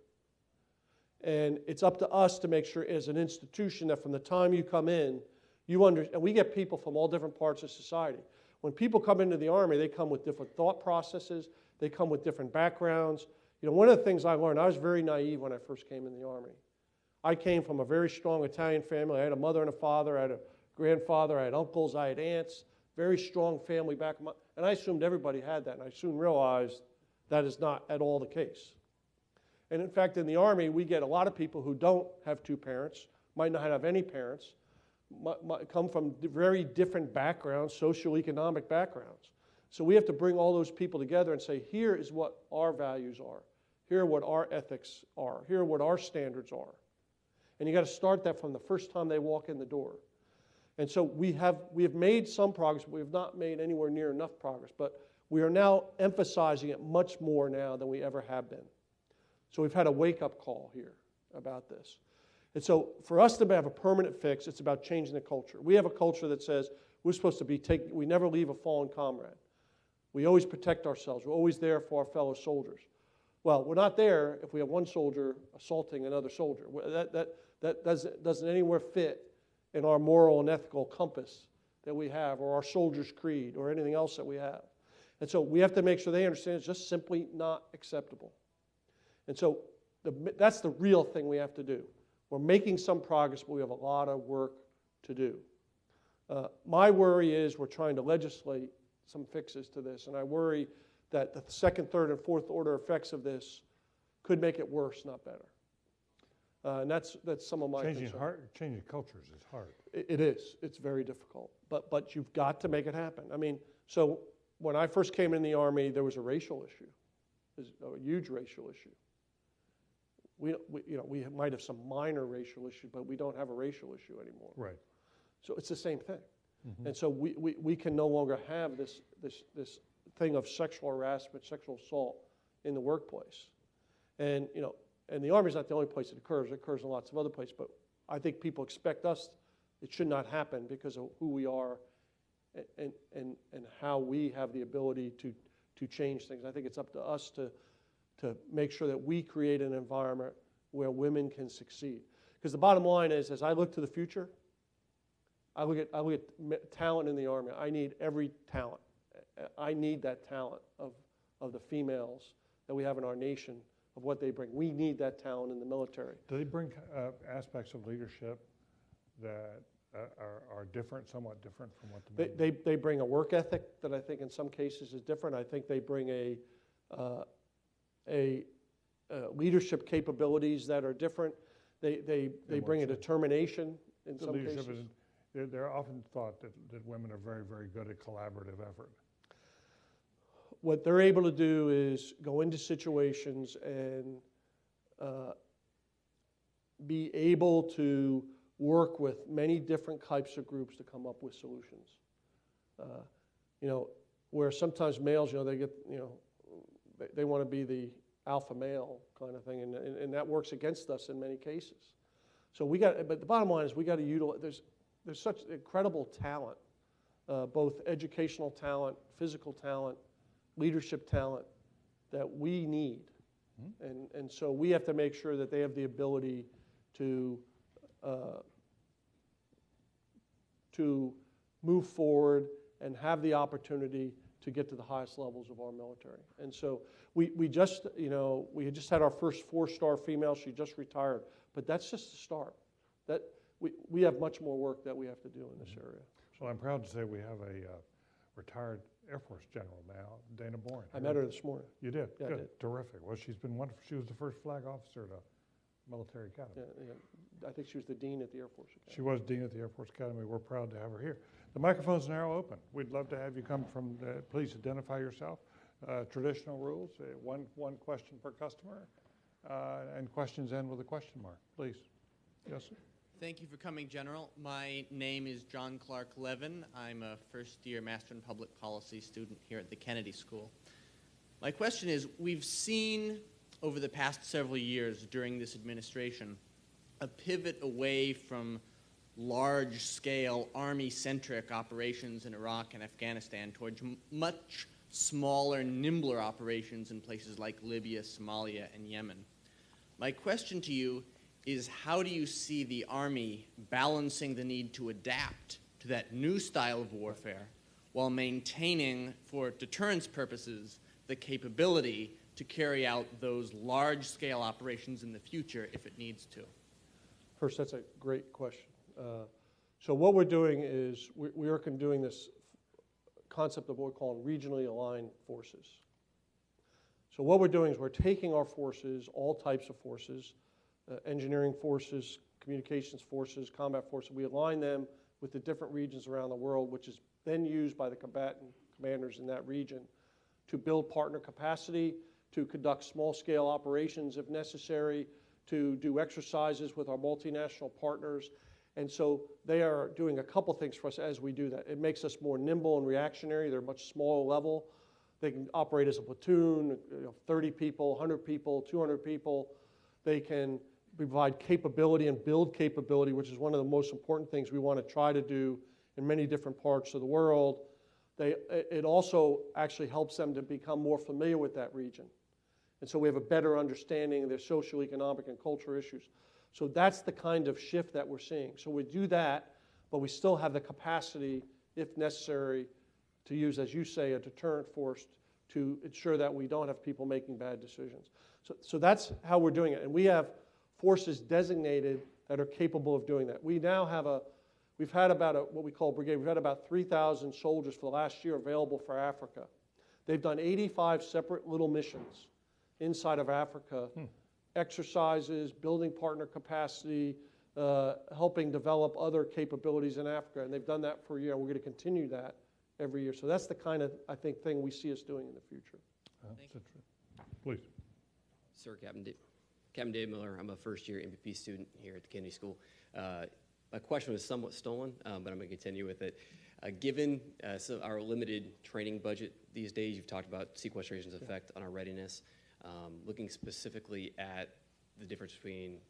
And it's up to us to make sure as an institution that from the time you come in, and we get people from all different parts of society. When people come into the Army, they come with different thought processes. They come with different backgrounds. One of the things I learned, I was very naive when I first came in the Army. I came from a very strong Italian family. I had a mother and a father. I had a grandfather. I had uncles. I had aunts. Very strong family back. And I assumed everybody had that. And I soon realized that is not at all the case. And in fact, in the Army, we get a lot of people who don't have two parents, might not have any parents, might come from very different backgrounds, socioeconomic backgrounds. So we have to bring all those people together and say, here is what our values are. Here are what our ethics are. Here are what our standards are. And you got to start that from the first time they walk in the door. And so we have made some progress, but we have not made anywhere near enough progress. But we are now emphasizing it much more now than we ever have been. So we've had a wake-up call here about this. And so for us to have a permanent fix, it's about changing the culture. We have a culture that says we're supposed to we never leave a fallen comrade. We always protect ourselves. We're always there for our fellow soldiers. Well, we're not there if we have one soldier assaulting another soldier. That doesn't anywhere fit in our moral and ethical compass that we have, or our soldier's creed, or anything else that we have. And so we have to make sure they understand it's just simply not acceptable. And so that's the real thing we have to do. We're making some progress, but we have a lot of work to do. My worry is we're trying to legislate some fixes to this, and I worry that the second, third, and fourth order effects of this could make it worse, not better. And that's some of my concern. Changing cultures is hard. It is. It's very difficult. But you've got to make it happen. I mean, so when I first came in the Army, there was a racial issue. There's a huge racial issue. We might have some minor racial issue, but we don't have a racial issue anymore. Right. So it's the same thing. Mm-hmm. And so we can no longer have this thing of sexual harassment, sexual assault in the workplace. And and the Army's not the only place it occurs. It occurs in lots of other places. But I think people expect us. It should not happen because of who we are and how we have the ability to change things. I think it's up to us to make sure that we create an environment where women can succeed. Because the bottom line is, as I look to the future, I look at talent in the Army. I need every talent. I need that talent of the females that we have in our nation, of what they bring. We need that talent in the military. Do they bring aspects of leadership that are different, somewhat different from what the men They bring a work ethic that I think in some cases is different. I think they bring a leadership capabilities that are different. They bring a determination in some cases. They're often thought that women are very, very good at collaborative effort. What they're able to do is go into situations and be able to work with many different types of groups to come up with solutions. Where sometimes males, they want to be the alpha male kind of thing, and that works against us in many cases. So but the bottom line is we got to utilize. There's such incredible talent, both educational talent, physical talent, leadership talent that we need. Mm-hmm. And so we have to make sure that they have the ability to move forward and have the opportunity to get to the highest levels of our military. And so we just had our first 4-star female. She just retired, but that's just the start. We have much more work that we have to do in this area. Well, I'm proud to say we have a retired Air Force general now, Dana Bourne. I met her this morning. You did? Yeah, good. I did. Terrific. Well, she's been wonderful. She was the first flag officer at a military academy. Yeah. I think she was the dean at the Air Force Academy. She was dean at the Air Force Academy. We're proud to have her here. The microphone's now open. We'd love to have you come from, please identify yourself. Traditional rules, one question per customer, and questions end with a question mark. Please. Yes, sir. Thank you for coming, General. My name is John Clark Levin. I'm a first-year Master in Public Policy student here at the Kennedy School. My question is, we've seen over the past several years during this administration a pivot away from large-scale Army-centric operations in Iraq and Afghanistan towards much smaller, nimbler operations in places like Libya, Somalia, and Yemen. My question to you is, how do you see the Army balancing the need to adapt to that new style of warfare while maintaining, for deterrence purposes, the capability to carry out those large-scale operations in the future if it needs to? First, that's a great question. So what we're doing is we are doing this concept of what we're calling regionally aligned forces. So what we're doing is we're taking our forces, all types of forces, engineering forces, communications forces, combat forces, we align them with the different regions around the world, which is then used by the combatant commanders in that region to build partner capacity, to conduct small-scale operations if necessary, to do exercises with our multinational partners. And so they are doing a couple things for us as we do that. It makes us more nimble and reactionary. They're much smaller level. They can operate as a platoon, 30 people, 100 people, 200 people. They can provide capability and build capability, which is one of the most important things we want to try to do in many different parts of the world. It also actually helps them to become more familiar with that region. And so we have a better understanding of their social, economic, and cultural issues. So that's the kind of shift that we're seeing. So we do that, but we still have the capacity, if necessary, to use, as you say, a deterrent force to ensure that we don't have people making bad decisions. So that's how we're doing it. And we have forces designated that are capable of doing that. We now have we've had about what we call a brigade. We've had about 3,000 soldiers for the last year available for Africa. They've done 85 separate little missions inside of Africa, exercises, building partner capacity, helping develop other capabilities in Africa. And they've done that for a year. We're going to continue that every year. So that's the kind of, I think, thing we see us doing in the future. Please. Sir, Captain Dave Miller. I'm a first-year MVP student here at the Kennedy School. My question was somewhat stolen, but I'm going to continue with it. Given our limited training budget these days, you've talked about sequestration's effect on our readiness. Looking specifically at the difference between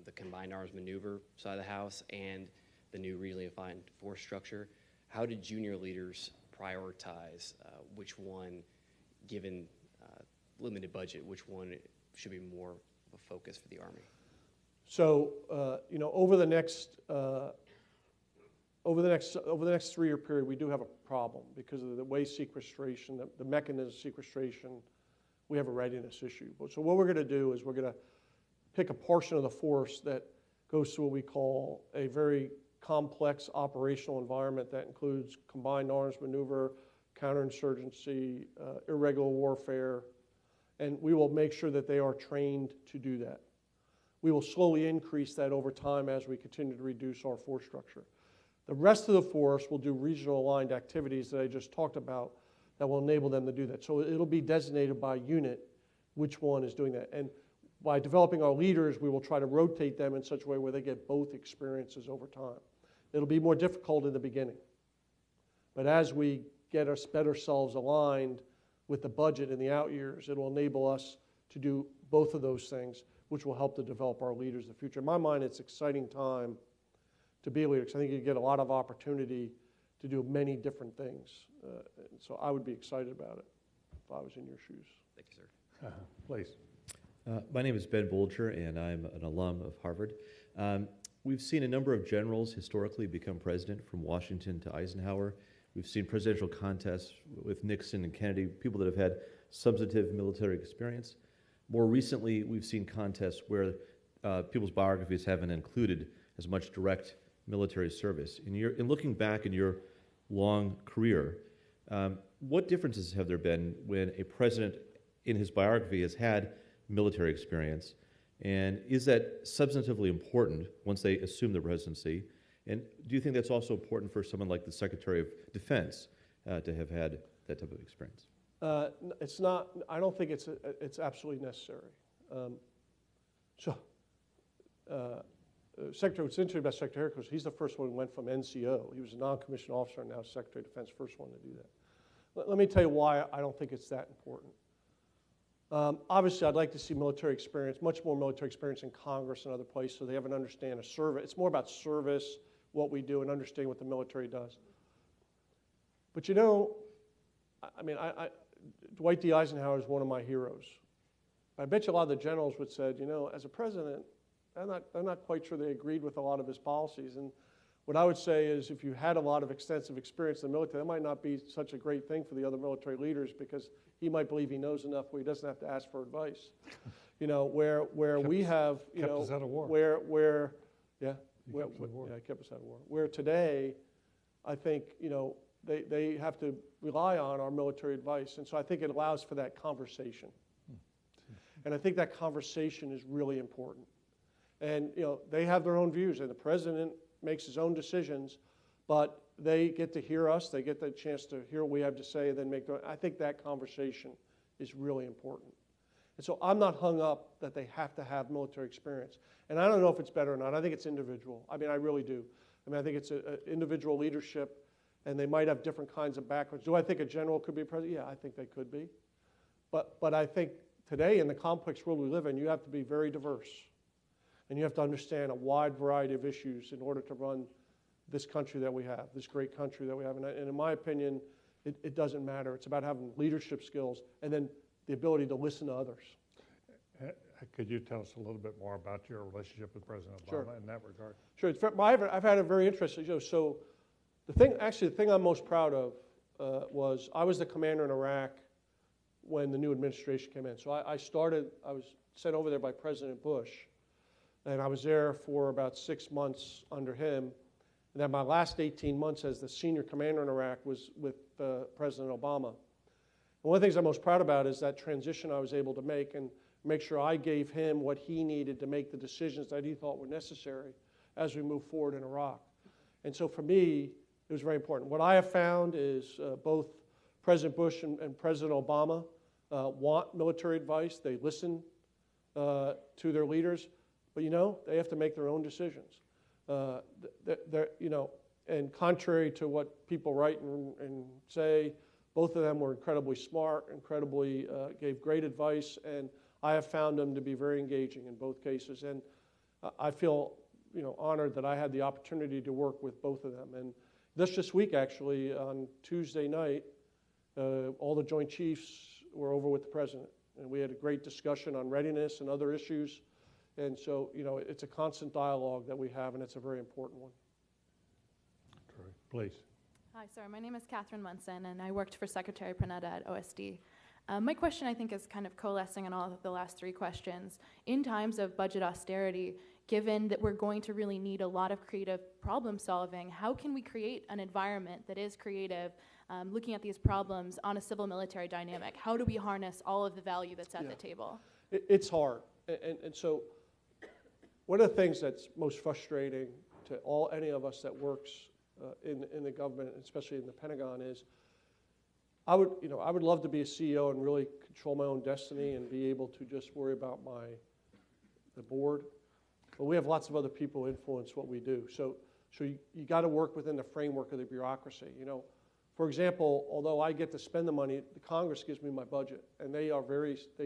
the combined arms maneuver side of the house and the new regionally defined force structure, how did junior leaders prioritize which one, given limited budget, which one should be more of a focus for the Army? So, over the next 3-year period, we do have a problem because of the way sequestration, the mechanism of sequestration, we have a readiness issue. So what we're going to do is we're going to pick a portion of the force that goes through what we call a very complex operational environment that includes combined arms maneuver, counterinsurgency, irregular warfare, and we will make sure that they are trained to do that. We will slowly increase that over time as we continue to reduce our force structure. The rest of the force will do regional aligned activities that I just talked about that will enable them to do that. So it'll be designated by unit which one is doing that. And by developing our leaders, we will try to rotate them in such a way where they get both experiences over time. It'll be more difficult in the beginning. But as we get our better selves aligned with the budget in the out years, it will enable us to do both of those things, which will help to develop our leaders in the future. In my mind, it's an exciting time to be a leader because I think you get a lot of opportunity to do many different things. And so I would be excited about it if I was in your shoes. Thank you, sir. Please. My name is Ben Bolger, and I'm an alum of Harvard. We've seen a number of generals historically become president, from Washington to Eisenhower. We've seen presidential contests with Nixon and Kennedy, people that have had substantive military experience. More recently, we've seen contests where people's biographies haven't included as much direct military service. In looking back in your long career, what differences have there been when a president in his biography has had military experience? And is that substantively important once they assume the presidency? And do you think that's also important for someone like the Secretary of Defense to have had that type of experience? It's not. I don't think it's absolutely necessary. Secretary, what's interesting about Secretary because he's the first one who went from NCO. He was a non-commissioned officer, and now Secretary of Defense, first one to do that. Let me tell you why I don't think it's that important. Obviously, I'd like to see military experience, much more military experience in Congress and other places, so they have an understanding of service. It's more about service, what we do, and understanding what the military does. But Dwight D. Eisenhower is one of my heroes. I bet you a lot of the generals would say, as a president, they're not quite sure they agreed with a lot of his policies. And what I would say is if you had a lot of extensive experience in the military, that might not be such a great thing for the other military leaders because he might believe he knows enough where he doesn't have to ask for advice. Where we have, kept us out of war. Kept us out of war. Where today, I think, they have to rely on our military advice. And so I think it allows for that conversation. And I think that conversation is really important. And they have their own views, and the president makes his own decisions, but they get to hear us, they get the chance to hear what we have to say, and then make their own. I think that conversation is really important. And so I'm not hung up that they have to have military experience. And I don't know if it's better or not. I think it's individual. I mean, I really do. I mean, I think it's individual leadership, and they might have different kinds of backgrounds. Do I think a general could be president? Yeah, I think they could be. But I think today, in the complex world we live in, you have to be very diverse. And you have to understand a wide variety of issues in order to run this country that we have, this great country that we have. And in my opinion, it doesn't matter. It's about having leadership skills and then the ability to listen to others. Could you tell us a little bit more about your relationship with President Obama Sure. in that regard? Sure. I've had a very interesting, so the thing I'm most proud of was I was the commander in Iraq when the new administration came in. So I was sent over there by President Bush, and I was there for about 6 months under him. And then my last 18 months as the senior commander in Iraq was with President Obama. And one of the things I'm most proud about is that transition I was able to make sure I gave him what he needed to make the decisions that he thought were necessary as we move forward in Iraq. And so for me, it was very important. What I have found is both President Bush and President Obama want military advice. They listen to their leaders, but they have to make their own decisions. And contrary to what people write and say, both of them were incredibly smart, gave great advice, and I have found them to be very engaging in both cases. And I feel, honored that I had the opportunity to work with both of them. And this week, actually, on Tuesday night, all the Joint Chiefs were over with the President, and we had a great discussion on readiness and other issues. And so, it's a constant dialogue that we have, and it's a very important one. Please. Hi, sir. My name is Catherine Munson, and I worked for Secretary Panetta at OSD. My question, I think, is kind of coalescing on all of the last three questions. In times of budget austerity, given that we're going to really need a lot of creative problem solving, how can we create an environment that is creative, looking at these problems on a civil-military dynamic? How do we harness all of the value that's at the table? It's hard. And so one of the things that's most frustrating to any of us that works in the government, especially in the Pentagon, is I would love to be a CEO and really control my own destiny and be able to just worry about the board. But we have lots of other people who influence what we do. So you got to work within the framework of the bureaucracy. For example, although I get to spend the money, the Congress gives me my budget, and they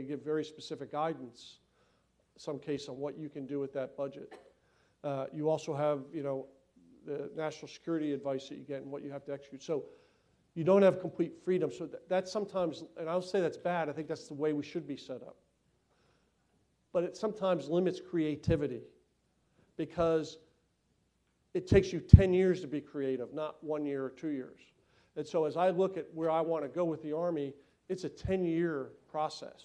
give very specific guidance, some case, on what you can do with that budget. You also have, the national security advice that you get and what you have to execute. So you don't have complete freedom. So that's sometimes, and I'll say that's bad, I think that's the way we should be set up. But it sometimes limits creativity because it takes you 10 years to be creative, not 1 year or 2 years. And so as I look at where I want to go with the Army, it's a 10-year process.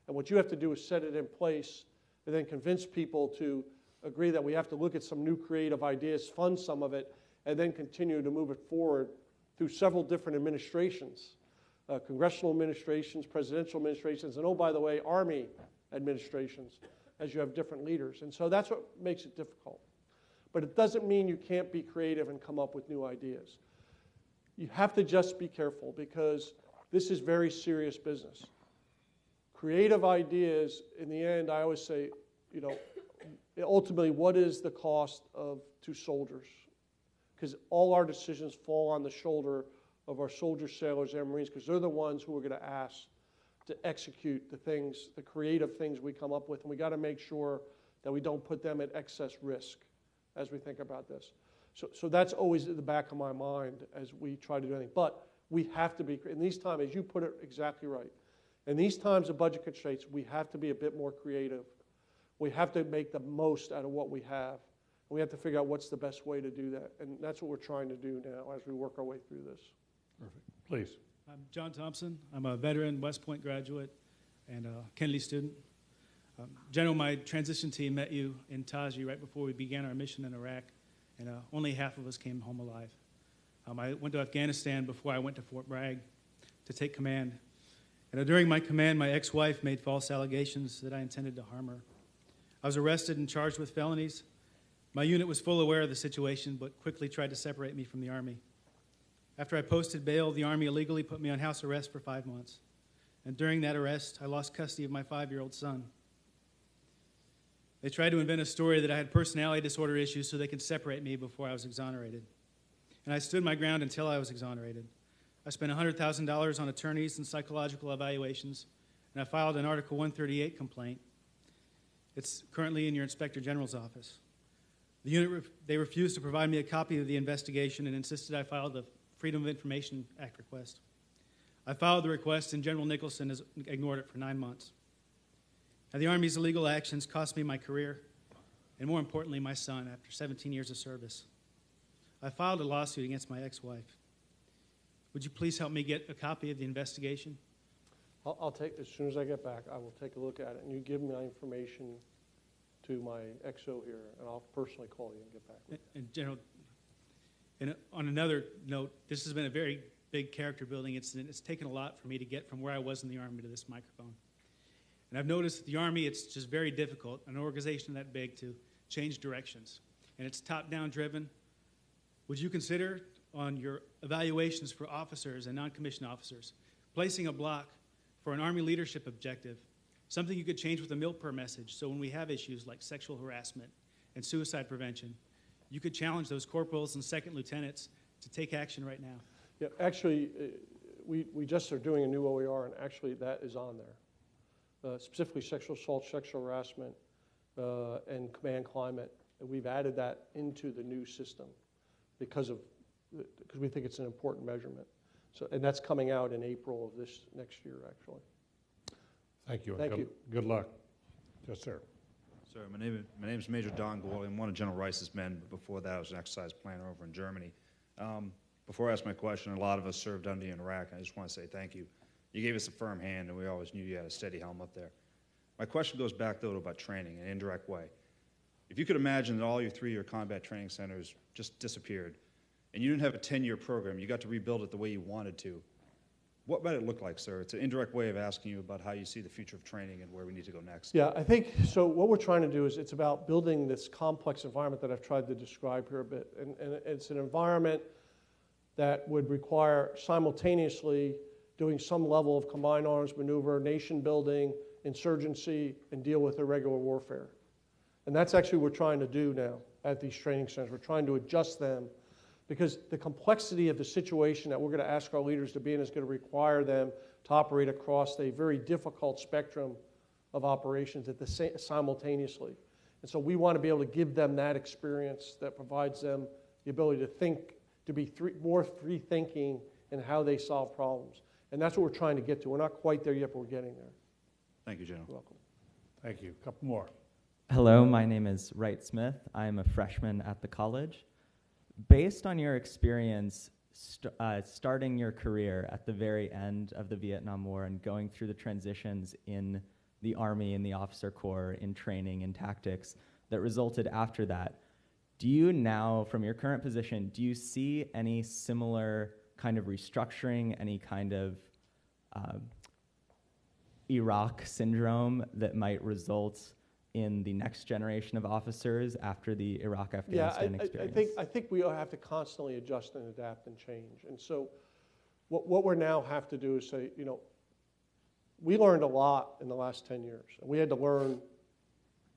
And what you have to do is set it in place and then convince people to agree that we have to look at some new creative ideas, fund some of it, and then continue to move it forward through several different administrations, congressional administrations, presidential administrations, and, oh, by the way, Army administrations, as you have different leaders. And so that's what makes it difficult. But it doesn't mean you can't be creative and come up with new ideas. You have to just be careful because this is very serious business. Creative ideas, in the end, I always say, ultimately, what is the cost to soldiers? Because all our decisions fall on the shoulder of our soldiers, sailors, and Marines, because they're the ones who are going to ask to execute the creative things we come up with, and we got to make sure that we don't put them at excess risk as we think about this. So that's always at the back of my mind as we try to do anything. But we have to be, in these times, as you put it exactly right, in these times of budget constraints, we have to be a bit more creative. We have to make the most out of what we have. We have to figure out what's the best way to do that. And that's what we're trying to do now as we work our way through this. Perfect. Please. I'm John Thompson. I'm a veteran West Point graduate and a Kennedy student. General, my transition team met you in Taji right before we began our mission in Iraq, and only half of us came home alive. I went to Afghanistan before I went to Fort Bragg to take command. And during my command, my ex-wife made false allegations that I intended to harm her. I was arrested and charged with felonies. My unit was full aware of the situation, but quickly tried to separate me from the Army. After I posted bail, the Army illegally put me on house arrest for 5 months. And during that arrest, I lost custody of my 5-year-old son. They tried to invent a story that I had personality disorder issues so they could separate me before I was exonerated. And I stood my ground until I was exonerated. I spent $100,000 on attorneys and psychological evaluations, and I filed an Article 138 complaint. It's currently in your Inspector General's office. The unit, they refused to provide me a copy of the investigation and insisted I file the Freedom of Information Act request. I filed the request, and General Nicholson has ignored it for 9 months. Now, the Army's illegal actions cost me my career, and more importantly, my son, after 17 years of service. I filed a lawsuit against my ex-wife. Would you please help me get a copy of the investigation? I'll take, as soon as I get back, I will take a look at it, and you give me my information to my XO here, and I'll personally call you and get back with you. And General, on another note, this has been a very big character-building incident. It's taken a lot for me to get from where I was in the Army to this microphone. And I've noticed at the Army, it's just very difficult, an organization that big, to change directions. And it's top-down driven. Would you consider, on your evaluations for officers and non-commissioned officers, placing a block for an Army leadership objective, something you could change with a MILPER message, so when we have issues like sexual harassment and suicide prevention, you could challenge those corporals and second lieutenants to take action right now? Yeah, actually, we just are doing a new OER, and actually that is on there. Specifically sexual assault, sexual harassment, and command climate. And we've added that into the new system because we think it's an important measurement. So, and that's coming out in April of this next year, actually. Thank you. Thank you. Good luck. Yes, sir. Sir, my name is Major Don Gawley. I'm one of General Rice's men, but before that I was an exercise planner over in Germany. Before I ask my question, a lot of us served under you in Iraq, and I just want to say thank you. You gave us a firm hand, and we always knew you had a steady helm up there. My question goes back, though, to about training in an indirect way. If you could imagine that all your 3-year combat training centers just disappeared, and you didn't have a 10-year program, you got to rebuild it the way you wanted to, what might it look like, sir? It's an indirect way of asking you about how you see the future of training and where we need to go next. Yeah, I think, so what we're trying to do is it's about building this complex environment that I've tried to describe here a bit. And it's an environment that would require simultaneously doing some level of combined arms maneuver, nation building, insurgency, and deal with irregular warfare. And that's actually what we're trying to do now at these training centers. We're trying to adjust them because the complexity of the situation that we're going to ask our leaders to be in is going to require them to operate across a very difficult spectrum of operations at simultaneously. And so we want to be able to give them that experience that provides them the ability to think, to be more free thinking in how they solve problems. And that's what we're trying to get to. We're not quite there yet, but we're getting there. Thank you, General. You're welcome. Thank you. A couple more. Hello, my name is Wright Smith. I'm a freshman at the college. Based on your experience starting your career at the very end of the Vietnam War and going through the transitions in the Army, in the officer corps, in training and tactics that resulted after that, do you now, from your current position, do you see any similar kind of restructuring, any kind of Iraq syndrome that might result in the next generation of officers after the Iraq-Afghanistan experience? I think we all have to constantly adjust and adapt and change. And so what we now have to do is say, you know, we learned a lot in the last 10 years. And we had to learn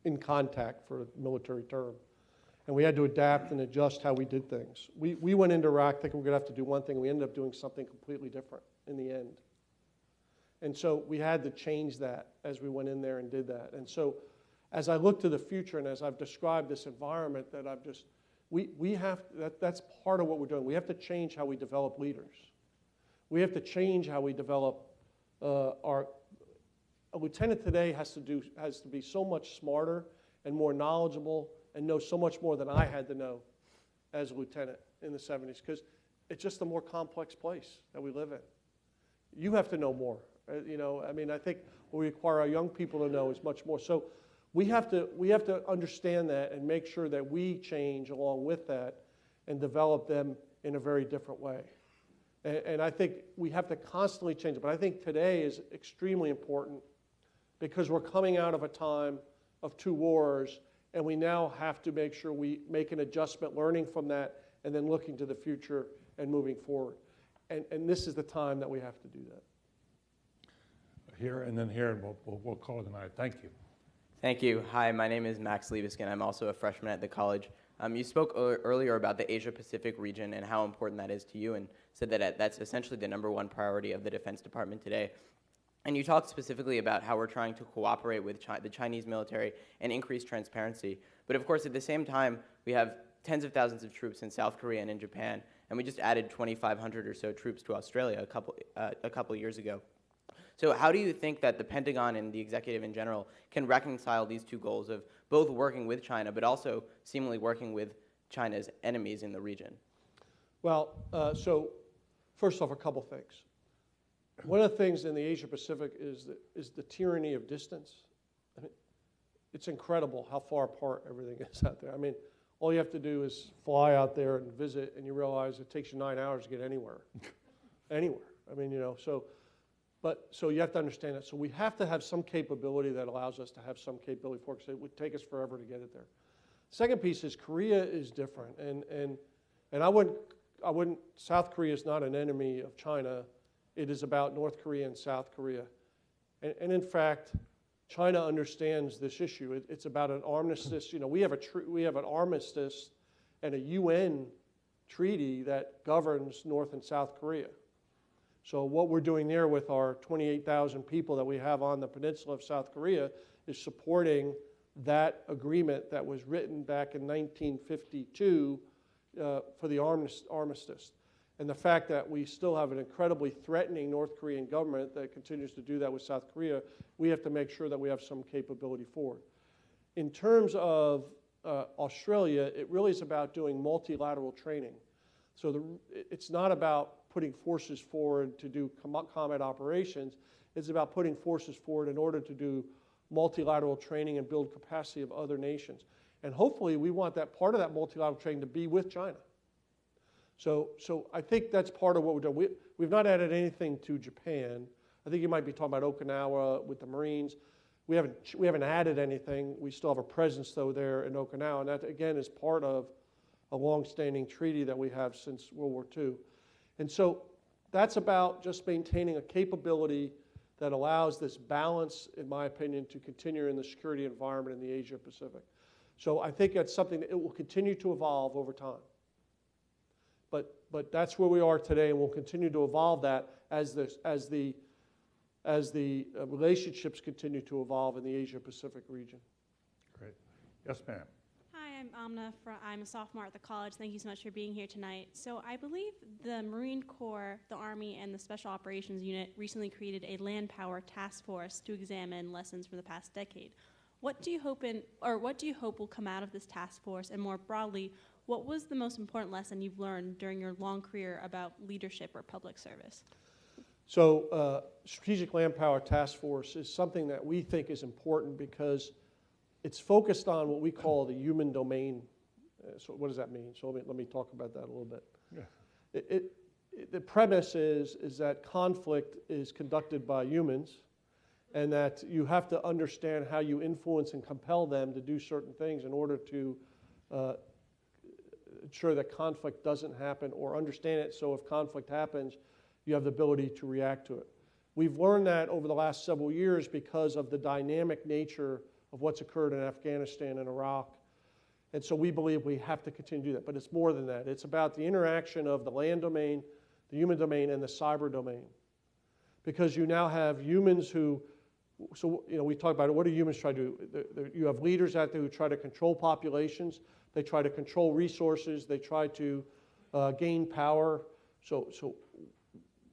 in contact, for a military term. And we had to adapt and adjust how we did things. We went into Iraq thinking we're going to have to do one thing. We ended up doing something completely different in the end. And so we had to change that as we went in there and did that. And so as I look to the future and as I've described this environment that I've just, we have, that's part of what we're doing. We have to change how we develop leaders. We have to change how we develop a lieutenant today has to be so much smarter and more knowledgeable and know so much more than I had to know as a lieutenant in the 70s, because it's just a more complex place that we live in. You have to know more. You know, I mean, I think what we require our young people to know is much more. So we have to understand that and make sure that we change along with that and develop them in a very different way. And I think we have to constantly change it. But I think today is extremely important because we're coming out of a time of 2 wars, and we now have to make sure we make an adjustment, learning from that, and then looking to the future and moving forward. And this is the time that we have to do that. Here and then here, and we'll call it a night. Thank you. Thank you. Hi, my name is Max Liebeskin. I'm also a freshman at the college. You spoke earlier about the Asia-Pacific region and how important that is to you, and said that that's essentially the #1 priority of the Defense Department today. And you talked specifically about how we're trying to cooperate with the Chinese military and increase transparency. But of course, at the same time, we have tens of thousands of troops in South Korea and in Japan, and we just added 2,500 or so troops to Australia a couple years ago. So how do you think that the Pentagon and the executive in general can reconcile these 2 goals of both working with China, but also seemingly working with China's enemies in the region? Well, so first off, a couple things. One of the things in the Asia-Pacific is the tyranny of distance. I mean, it's incredible how far apart everything is out there. I mean, all you have to do is fly out there and visit, and you realize it takes you 9 hours to get anywhere. Anywhere. I mean, you know, so you have to understand that. So we have to have some capability that allows us to have some capability for it, because it would take us forever to get it there. Second piece is Korea is different, and I wouldn't. South Korea is not an enemy of China. It is about North Korea and South Korea, and in fact, China understands this issue. It's about an armistice. You know, we have an armistice and a UN treaty that governs North and South Korea. So what we're doing there with our 28,000 people that we have on the peninsula of South Korea is supporting that agreement that was written back in 1952 for the armistice. And the fact that we still have an incredibly threatening North Korean government that continues to do that with South Korea, we have to make sure that we have some capability forward. In terms of Australia, it really is about doing multilateral training. So it's not about putting forces forward to do combat operations. It's about putting forces forward in order to do multilateral training and build capacity of other nations. And hopefully we want that part of that multilateral training to be with China. So I think that's part of what we're doing. We've not added anything to Japan. I think you might be talking about Okinawa with the Marines. We haven't added anything. We still have a presence, though, there in Okinawa. And that, again, is part of a long-standing treaty that we have since World War II. And so that's about just maintaining a capability that allows this balance, in my opinion, to continue in the security environment in the Asia-Pacific. So I think that's something that it will continue to evolve over time. But that's where we are today, and we'll continue to evolve that as the relationships continue to evolve in the Asia-Pacific region. Great. Yes, ma'am. Hi, I'm Amna. I'm a sophomore at the college. Thank you so much for being here tonight. So I believe the Marine Corps, the Army, and the Special Operations Unit recently created a land power task force to examine lessons from the past decade. What do you hope will come out of this task force? And more broadly, what was the most important lesson you've learned during your long career about leadership or public service? So Strategic Land Power Task Force is something that we think is important because it's focused on what we call the human domain. So what does that mean? So let me talk about that a little bit. Yeah. The premise is that conflict is conducted by humans, and that you have to understand how you influence and compel them to do certain things in order to ensure that conflict doesn't happen, or understand it so if conflict happens, you have the ability to react to it. We've learned that over the last several years because of the dynamic nature of what's occurred in Afghanistan and Iraq. And so we believe we have to continue to do that. But it's more than that. It's about the interaction of the land domain, the human domain, and the cyber domain. Because you now have humans who, so you know, we talk about it, what do humans try to do? You have leaders out there who try to control populations. They try to control resources. They try to gain power. So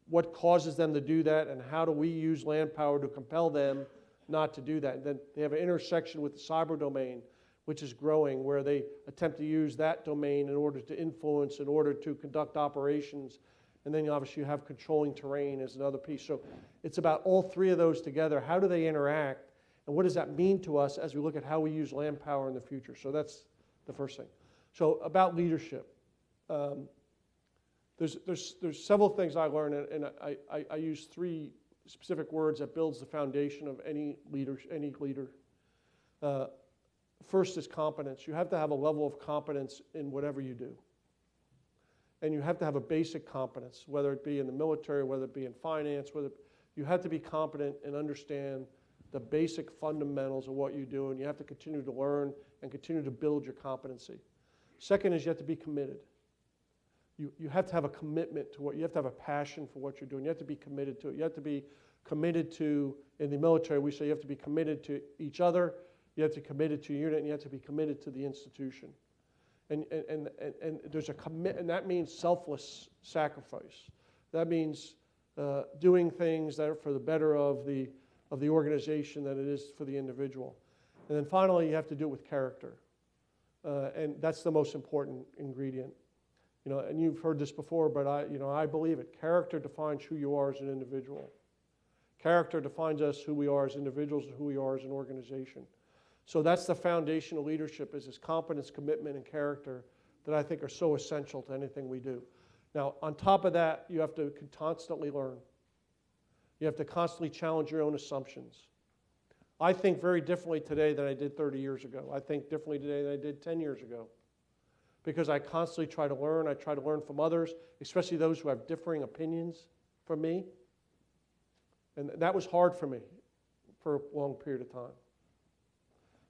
what causes them to do that, and how do we use land power to compel them not to do that? And then they have an intersection with the cyber domain, which is growing, where they attempt to use that domain in order to influence, in order to conduct operations. And then obviously you have controlling terrain as another piece. So it's about all three of those together. How do they interact? And what does that mean to us as we look at how we use land power in the future? So that's the first thing. So about leadership. there's several things I learned, and I use 3 specific words that builds the foundation of any leader. First is competence. You have to have a level of competence in whatever you do. And you have to have a basic competence, whether it be in the military, whether it be in finance, you have to be competent and understand the basic fundamentals of what you do, and you have to continue to learn and continue to build your competency. Second is you have to be committed. You have to have a commitment to you have to have a passion for what you're doing. You have to be committed to it. You have to be committed to, in the military we say you have to be committed to each other, you have to be committed to your unit, and you have to be committed to the institution. And there's a commit, and that means selfless sacrifice. That means doing things that are for the better of the organization than it is for the individual. And then finally, you have to do it with character. And that's the most important ingredient. And you've heard this before, but I believe it. Character defines who you are as an individual. Character defines us who we are as individuals and who we are as an organization. So that's the foundation of leadership, is this competence, commitment, and character that I think are so essential to anything we do. Now, on top of that, you have to constantly learn. You have to constantly challenge your own assumptions. I think very differently today than I did 30 years ago. I think differently today than I did 10 years ago. Because I constantly try to learn. I try to learn from others, especially those who have differing opinions from me. And that was hard for me for a long period of time.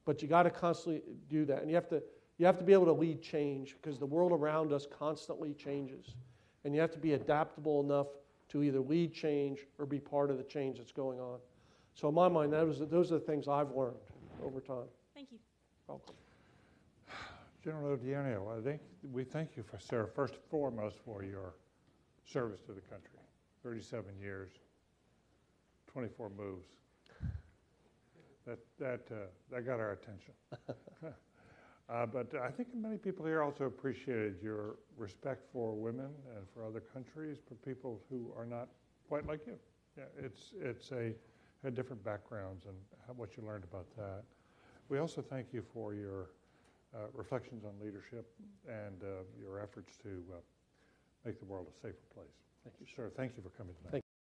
But you got to constantly do that. And you have to be able to lead change, because the world around us constantly changes. And you have to be adaptable enough to either lead change or be part of the change that's going on. So in my mind, those are the things I've learned over time. Thank you. Welcome. General Odierno, we thank you, first and foremost, for your service to the country. 37 years, 24 moves. That got our attention. But I think many people here also appreciated your respect for women and for other countries, for people who are not quite like you. Yeah, it's had different backgrounds and what you learned about that. We also thank you for your reflections on leadership and your efforts to make the world a safer place. Thank you, sir. Thank you for coming tonight.